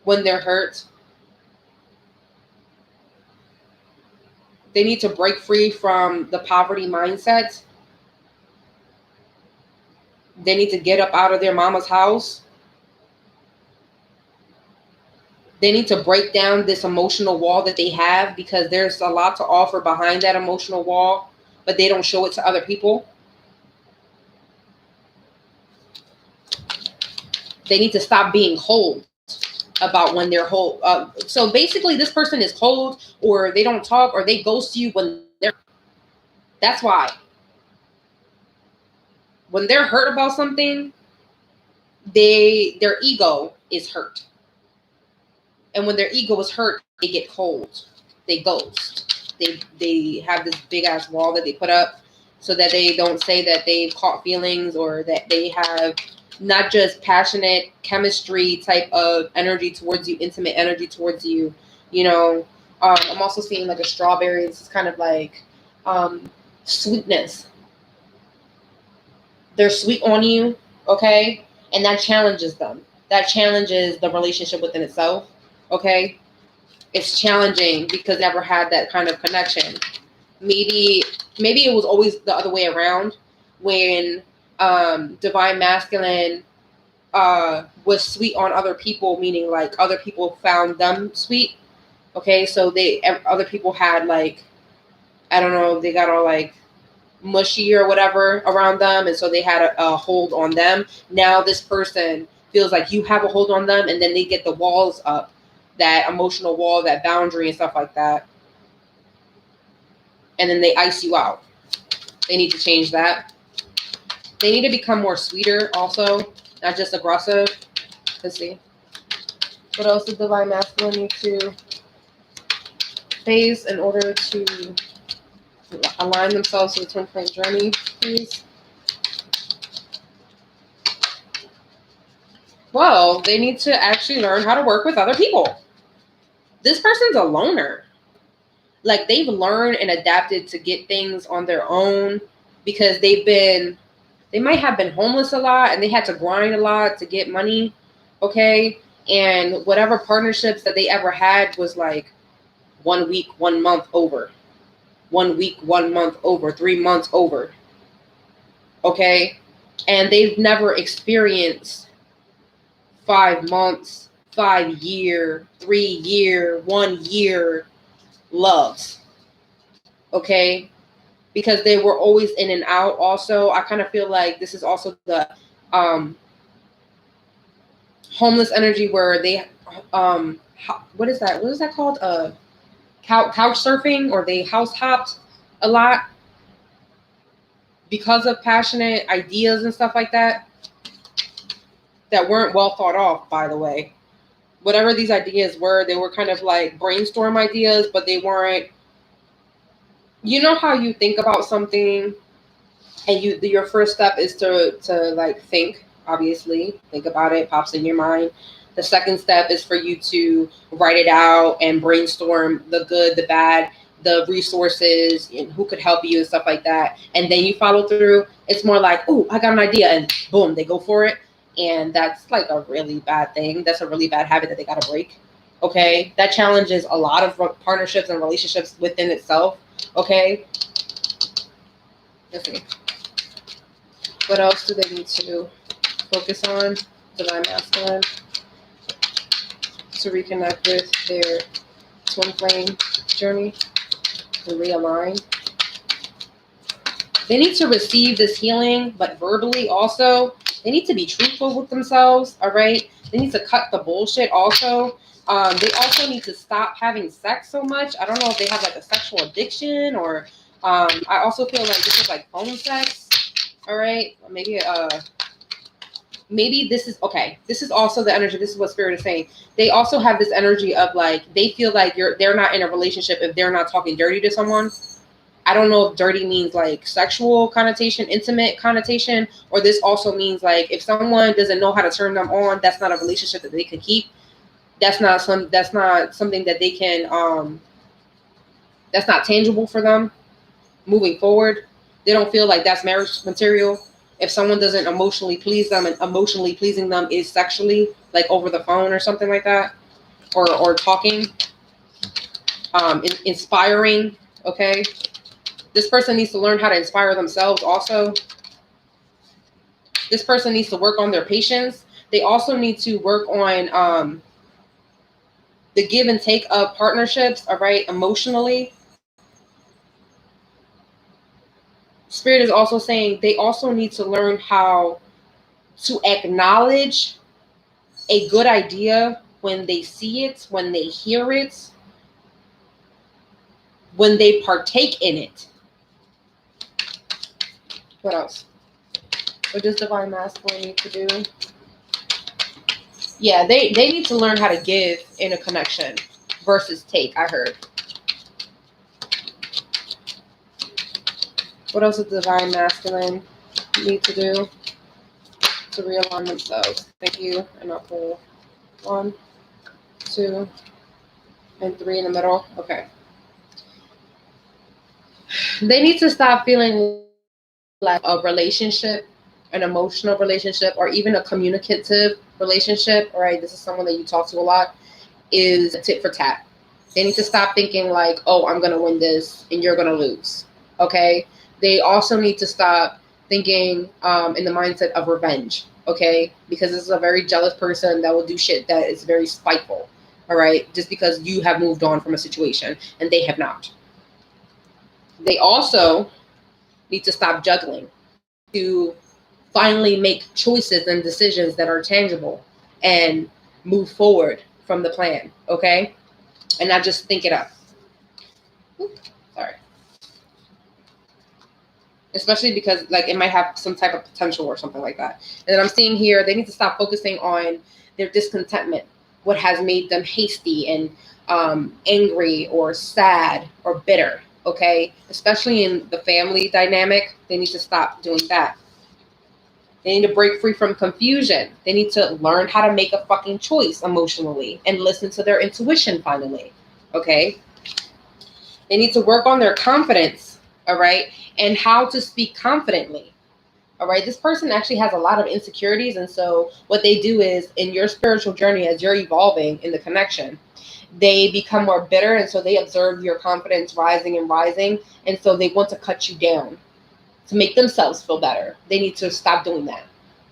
when they're hurt. They need to break free from the poverty mindset. They need to get up out of their mama's house. They need to break down this emotional wall that they have, because there's a lot to offer behind that emotional wall, but they don't show it to other people. They need to stop being cold about when they're whole. So basically, this person is cold, or they don't talk, or they ghost you when they're. That's why. When they're hurt about something, their ego is hurt, and when their ego is hurt, they get cold. They ghost. They have this big ass wall that they put up so that they don't say that they've caught feelings, or that they have not just passionate chemistry type of energy towards you, intimate energy towards you. You know, I'm also seeing like a strawberry. This is kind of like sweetness. They're sweet on you, okay? And that challenges them. That challenges the relationship within itself, okay? It's challenging because they never had that kind of connection. Maybe it was always the other way around, when divine masculine was sweet on other people, meaning like other people found them sweet. Okay, so other people had like, I don't know, they got all like mushy or whatever around them, and so they had a hold on them. Now this person feels like you have a hold on them, and then they get the walls up, that emotional wall, that boundary and stuff like that, and then they ice you out. They need to change that. They need to become more sweeter also, not just aggressive. Let's see. What else does divine masculine need to face in order to align themselves to the twin flame journey, please? Well, they need to actually learn how to work with other people. This person's a loner. Like, they've learned and adapted to get things on their own because they might have been homeless a lot and they had to grind a lot to get money. Okay. And whatever partnerships that they ever had was like 1 week, 1 month over, 1 week, 1 month over, 3 months over. Okay. And they've never experienced 5 months, 5 year, 3 year, 1 year loves. Okay. Because they were always in and out. Also, I kind of feel like this is also the homeless energy where they what is that called, couch surfing, or they house hopped a lot because of passionate ideas and stuff like that weren't well thought of, by the way. Whatever these ideas were, they were kind of like brainstorm ideas, but they weren't, you know how you think about something and your first step is to like think, obviously, think about it, pops in your mind. The second step is for you to write it out and brainstorm the good, the bad, the resources, and who could help you and stuff like that. And then you follow through. It's more like, oh, I got an idea, and boom, they go for it. And that's like a really bad thing. That's a really bad habit that they got to break. Okay. That challenges a lot of partnerships and relationships within itself. Okay. Let's see. What else do they need to focus on? Divine masculine. To reconnect with their twin flame journey and realign. They need to receive this healing, but verbally also. They need to be truthful with themselves, all right? They need to cut the bullshit also. They also need to stop having sex so much. I don't know if they have like a sexual addiction, or I also feel like this is like phone sex, all right? Maybe this is, okay, this is also the energy. This is what Spirit is saying. They also have this energy of like, they feel like they're not in a relationship if they're not talking dirty to someone. I don't know if dirty means like sexual connotation, intimate connotation, or this also means like if someone doesn't know how to turn them on, that's not a relationship that they can keep. That's not something that they can, that's not tangible for them moving forward. They don't feel like that's marriage material. If someone doesn't emotionally please them, and emotionally pleasing them is sexually, like over the phone or something like that, or talking, inspiring, okay? This person needs to learn how to inspire themselves also. This person needs to work on their patience. They also need to work on the give and take of partnerships, all right, emotionally. Spirit is also saying they also need to learn how to acknowledge a good idea when they see it, when they hear it, when they partake in it. What else? What does Divine Masculine need to do? Yeah, they need to learn how to give in a connection versus take, I heard. What else does Divine Masculine need to do to realign themselves? Thank you. And I'll pull 1, 2, and 3 in the middle. Okay. They need to stop feeling like a relationship, an emotional relationship, or even a communicative relationship, all right, this is someone that you talk to a lot, is tit for tat. They need to stop thinking like, oh, I'm going to win this and you're going to lose, okay? They also need to stop thinking in the mindset of revenge, okay? Because this is a very jealous person that will do shit that is very spiteful, all right? Just because you have moved on from a situation and they have not. They also need to stop juggling, to finally make choices and decisions that are tangible and move forward from the plan, okay? And not just think it up. Sorry. Especially because like it might have some type of potential or something like that. And then I'm seeing here, they need to stop focusing on their discontentment, what has made them hasty and angry or sad or bitter, okay? Especially in the family dynamic, they need to stop doing that. They need to break free from confusion. They need to learn how to make a fucking choice emotionally and listen to their intuition finally. Okay? They need to work on their confidence, all right? And how to speak confidently. All right? This person actually has a lot of insecurities, and so what they do is in your spiritual journey as you're evolving in the connection, they become more bitter, and so they observe your confidence rising and rising, and so they want to cut you down to make themselves feel better. They need to stop doing that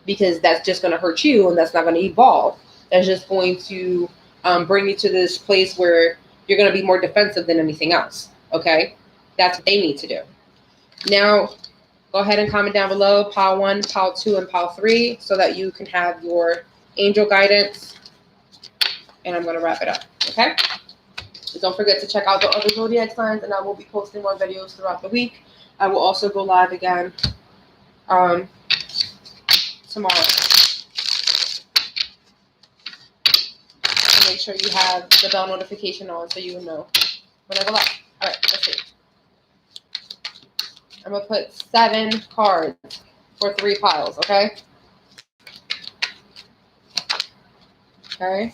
because that's just going to hurt you and that's not going to evolve. That's just going to bring you to this place where you're going to be more defensive than anything else. Okay? That's what they need to do. Now, go ahead and comment down below pile 1, pile 2, and pile 3 so that you can have your angel guidance. And I'm going to wrap it up. Okay? Don't forget to check out the other zodiac signs, and I will be posting more videos throughout the week. I will also go live again tomorrow. So make sure you have the bell notification on so you will know when I go live. All right, let's see. I'm going to put 7 cards for 3 piles, okay? Okay.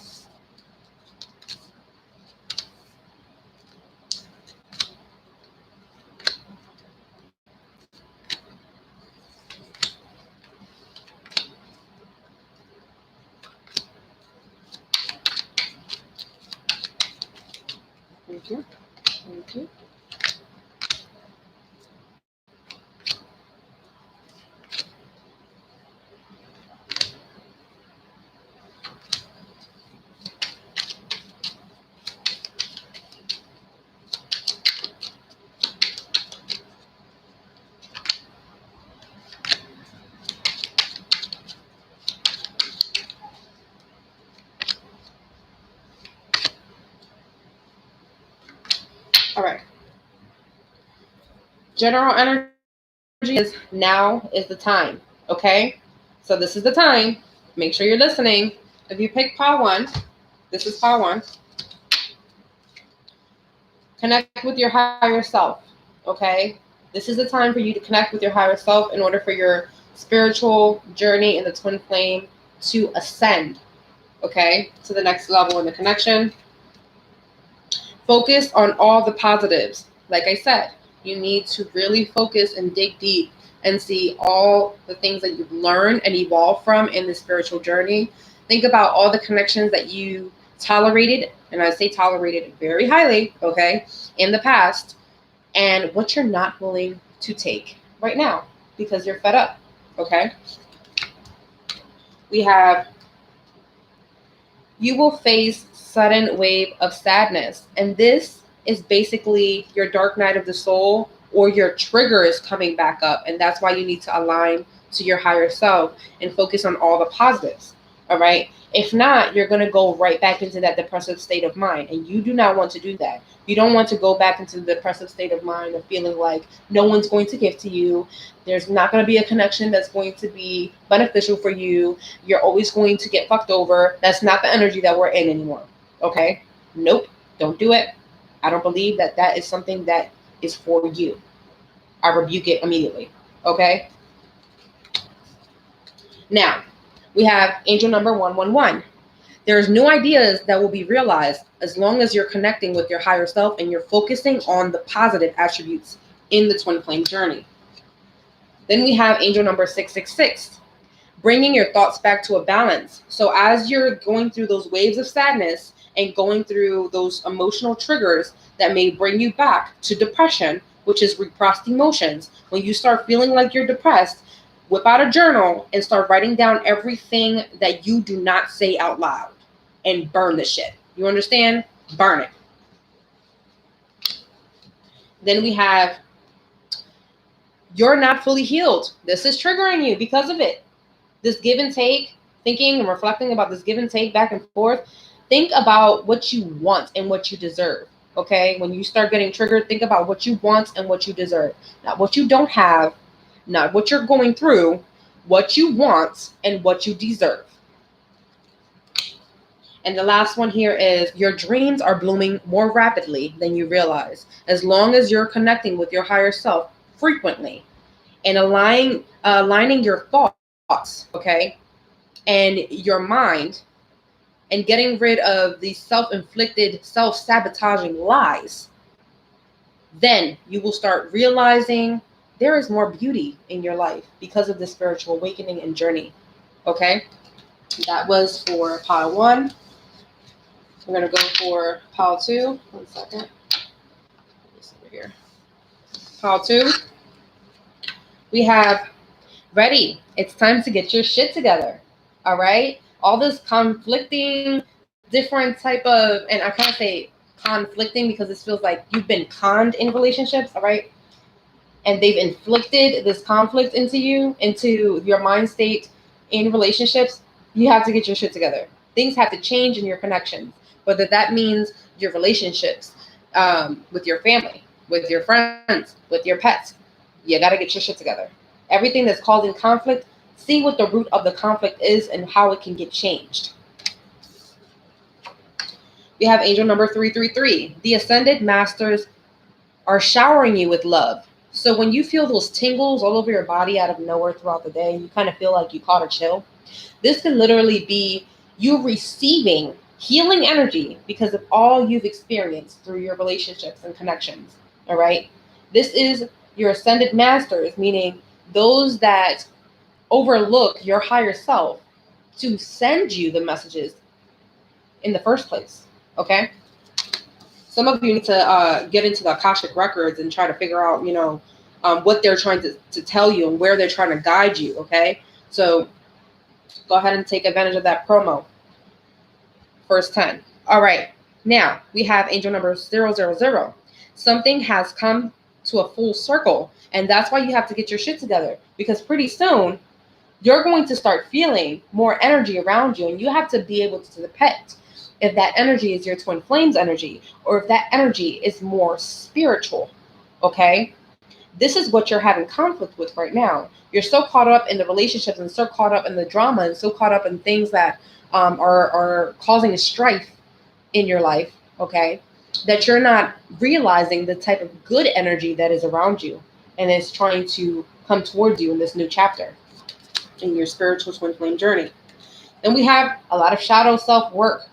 Thank you. Thank you. All right. General energy is now is the time, okay? So this is the time. Make sure you're listening. If you pick pile 1, this is pile 1. Connect with your higher self, okay? This is the time for you to connect with your higher self in order for your spiritual journey in the twin flame to ascend, okay, to the next level in the connection. Focus on all the positives. Like I said, you need to really focus and dig deep and see all the things that you've learned and evolved from in the spiritual journey. Think about all the connections that you tolerated, and I say tolerated very highly, okay, in the past, and what you're not willing to take right now because you're fed up, okay? We have, you will face sudden wave of sadness, and this is basically your dark night of the soul or your trigger is coming back up, and that's why you need to align to your higher self and focus on all the positives. All right. If not, you're going to go right back into that depressive state of mind. And you do not want to do that. You don't want to go back into the depressive state of mind of feeling like no one's going to give to you. There's not going to be a connection that's going to be beneficial for you. You're always going to get fucked over. That's not the energy that we're in anymore. Okay. Nope. Don't do it. I don't believe that that is something that is for you. I rebuke it immediately. Okay. Now, we have angel number 111. There's new ideas that will be realized as long as you're connecting with your higher self and you're focusing on the positive attributes in the twin flame journey. Then we have angel number 666, bringing your thoughts back to a balance. So as you're going through those waves of sadness and going through those emotional triggers that may bring you back to depression, which is repressed emotions, when you start feeling like you're depressed, whip out a journal and start writing down everything that you do not say out loud and burn the shit. You understand? Burn it. Then we have, you're not fully healed. This is triggering you because of it. This give and take, thinking and reflecting about this give and take back and forth. Think about what you want and what you deserve. Okay? When you start getting triggered, think about what you want and what you deserve. Not what you don't have, not what you're going through, what you want and what you deserve. And the last one here is, your dreams are blooming more rapidly than you realize. As long as you're connecting with your higher self frequently and aligning your thoughts thoughts, okay, and your mind, and getting rid of these self-inflicted, self-sabotaging lies, then you will start realizing there is more beauty in your life because of the spiritual awakening and journey. Okay, that was for pile 1. We're going to go for pile 2. 1 second. This over here. Pile 2. We have ready. It's time to get your shit together. All right. All this conflicting, different type of, and I can't say conflicting because this feels like you've been conned in relationships. All right. And they've inflicted this conflict into you, into your mind state in relationships. You have to get your shit together. Things have to change in your connections, whether that means your relationships, with your family, with your friends, with your pets. You got to get your shit together. Everything that's causing conflict, see what the root of the conflict is and how it can get changed. We have angel number 333. The ascended masters are showering you with love. So when you feel those tingles all over your body out of nowhere throughout the day, you kind of feel like you caught a chill. This could literally be you receiving healing energy because of all you've experienced through your relationships and connections. All right. This is your ascended masters, meaning those that overlook your higher self to send you the messages in the first place. Okay. Some of you need to get into the Akashic records and try to figure out, what they're trying to tell you and where they're trying to guide you. Okay. So go ahead and take advantage of that promo. First 10. All right. Now we have angel number 000. Something has come to a full circle. And that's why you have to get your shit together, because pretty soon you're going to start feeling more energy around you, and you have to be able to detect if that energy is your twin flames energy or if that energy is more spiritual. Okay. This is what you're having conflict with right now. You're so caught up in the relationships and so caught up in the drama and so caught up in things that are causing a strife in your life, okay, that you're not realizing the type of good energy that is around you and is trying to come towards you in this new chapter in your spiritual twin flame journey. Then we have a lot of shadow self-work.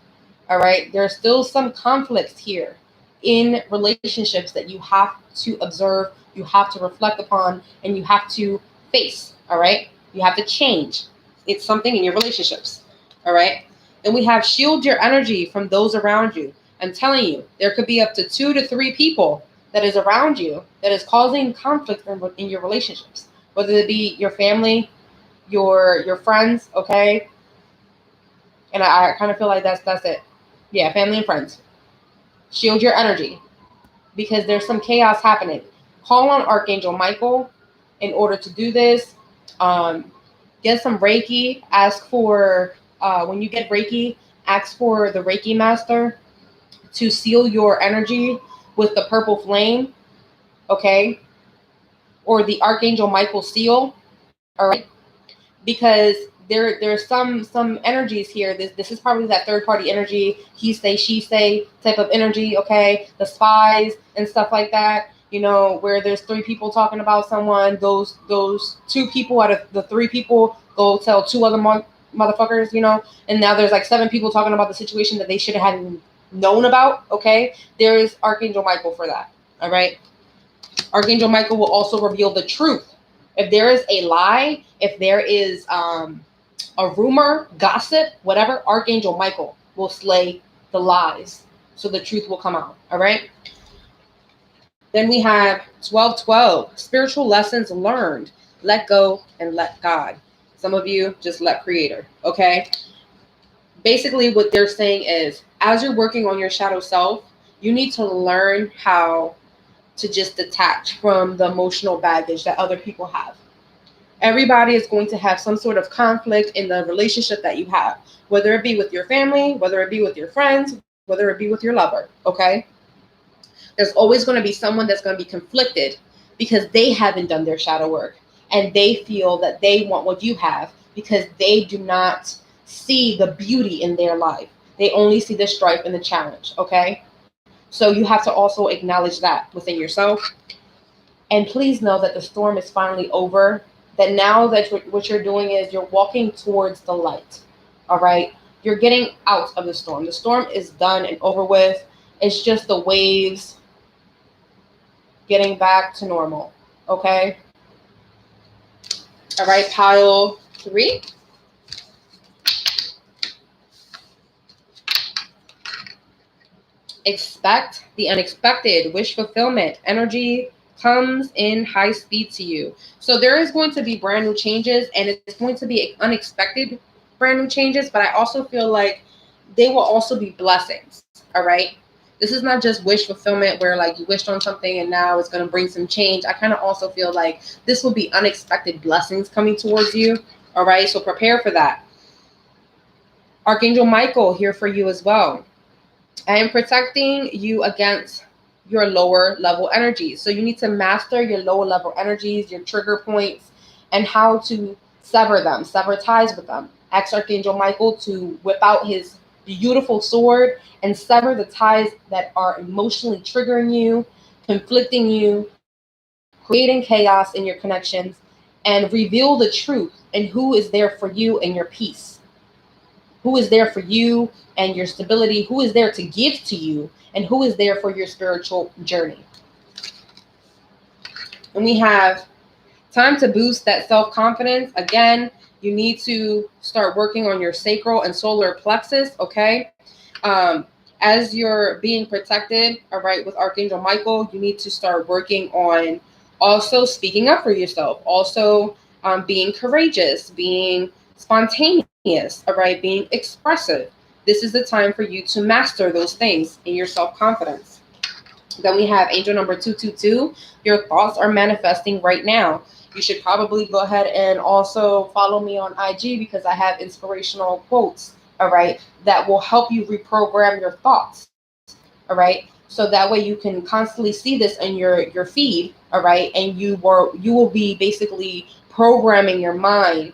All right. There are still some conflicts here in relationships that you have to observe, you have to reflect upon, and you have to face. All right. You have to change. It's something in your relationships. All right. And we have shield your energy from those around you. I'm telling you, there could be up to 2 to 3 people that is around you that is causing conflict in your relationships, whether it be your family, your friends. Okay. And I kind of feel like that's it. Yeah, family and friends. Shield your energy because there's some chaos happening. Call on Archangel Michael in order to do this. Get some Reiki. Ask for, when you get Reiki, ask for the Reiki master to seal your energy with the purple flame, okay? Or the Archangel Michael seal, all right? Because there's some energies here. This is probably that third party energy, he say, she say type of energy, okay? The spies and stuff like that, where there's 3 people talking about someone, those 2 people out of the 3 people go tell 2 other motherfuckers, and now there's like 7 people talking about the situation that they should have hadn't known about, okay? There is Archangel Michael for that, all right? Archangel Michael will also reveal the truth. If there is a lie, if there is a rumor, gossip, whatever, Archangel Michael will slay the lies. So the truth will come out. All right. Then we have 1212, spiritual lessons learned. Let go and let God. Some of you just let Creator. Okay. Basically, what they're saying is, as you're working on your shadow self, you need to learn how to just detach from the emotional baggage that other people have. Everybody is going to have some sort of conflict in the relationship that you have, whether it be with your family, whether it be with your friends, whether it be with your lover, okay? There's always going to be someone that's going to be conflicted because they haven't done their shadow work and they feel that they want what you have because they do not see the beauty in their life. They only see the strife and the challenge, okay? So you have to also acknowledge that within yourself. And please know that the storm is finally over. that now that what you're doing is you're walking towards the light. All right. You're getting out of the storm. The storm is done and over with. It's just the waves getting back to normal. Okay. All right. Pile 3. Expect the unexpected. Wish fulfillment. Energy comes in high speed to you. So there is going to be brand new changes, and it's going to be unexpected brand new changes, but I also feel like they will also be blessings. All right. This is not just wish fulfillment where like you wished on something and now it's going to bring some change. I kind of also feel like this will be unexpected blessings coming towards you. All right. So prepare for that. Archangel Michael here for you as well. I am protecting you against your lower level energies. So you need to master your lower level energies, your trigger points, and how to sever them, sever ties with them. Ask Archangel Michael to whip out his beautiful sword and sever the ties that are emotionally triggering you, conflicting you, creating chaos in your connections, and reveal the truth and who is there for you and your peace. Who is there for you and your stability, who is there to give to you, and who is there for your spiritual journey. And we have time to boost that self-confidence. Again, you need to start working on your sacral and solar plexus, okay? As you're being protected, all right, with Archangel Michael, you need to start working on also speaking up for yourself, also being courageous, being spontaneous, all right, being expressive. This is the time for you to master those things in your self-confidence. Then we have angel number 222. Your thoughts are manifesting right now. You should probably go ahead and also follow me on IG because I have inspirational quotes, all right, that will help you reprogram your thoughts, all right? So that way you can constantly see this in your feed, all right? And you will be basically programming your mind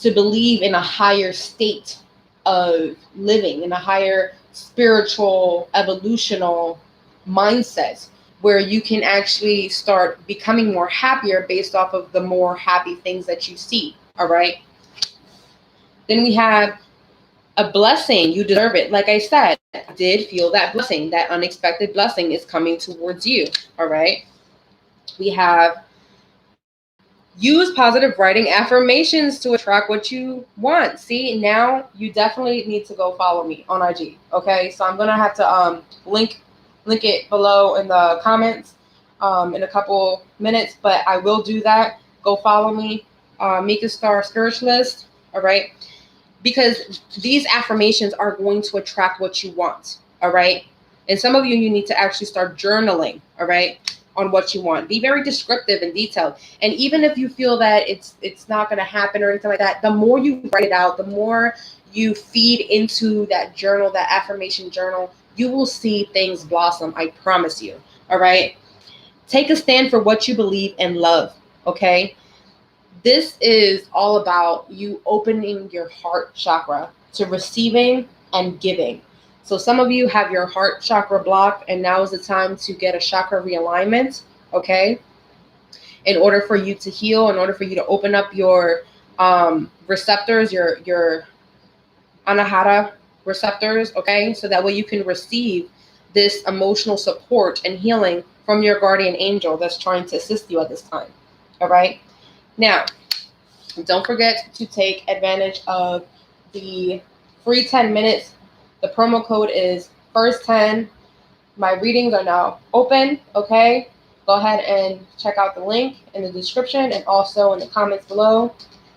to believe in a higher state of living, in a higher spiritual, evolutional mindset where you can actually start becoming more happier based off of the more happy things that you see, all right? Then we have a blessing. You deserve it. Like I said, I did feel that blessing, that unexpected blessing is coming towards you, all right? We have use positive writing affirmations to attract what you want. See, now you definitely need to go follow me on IG, okay? So I'm going to have to link it below in the comments in a couple minutes, but I will do that. Go follow me, Mika Star Spiritualist, all right? Because these affirmations are going to attract what you want, all right? And some of you need to actually start journaling, all right, on what you want. Be very descriptive and detailed. And even if you feel that it's not going to happen or anything like that, the more you write it out, the more you feed into that journal, that affirmation journal, you will see things blossom. I promise you, all right? Take a stand for what you believe and love, okay? This is all about you opening your heart chakra to receiving and giving. So some of you have your heart chakra blocked, and now is the time to get a chakra realignment, okay? In order for you to heal, in order for you to open up your receptors, your anahata receptors, okay? So that way you can receive this emotional support and healing from your guardian angel that's trying to assist you at this time, all right? Now, don't forget to take advantage of the free 10 minutes. The promo code is FIRST10. My readings are now open, okay? Go ahead and check out the link in the description and also in the comments below.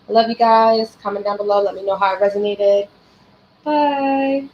I love you guys. Comment down below. Let me know how it resonated. Bye.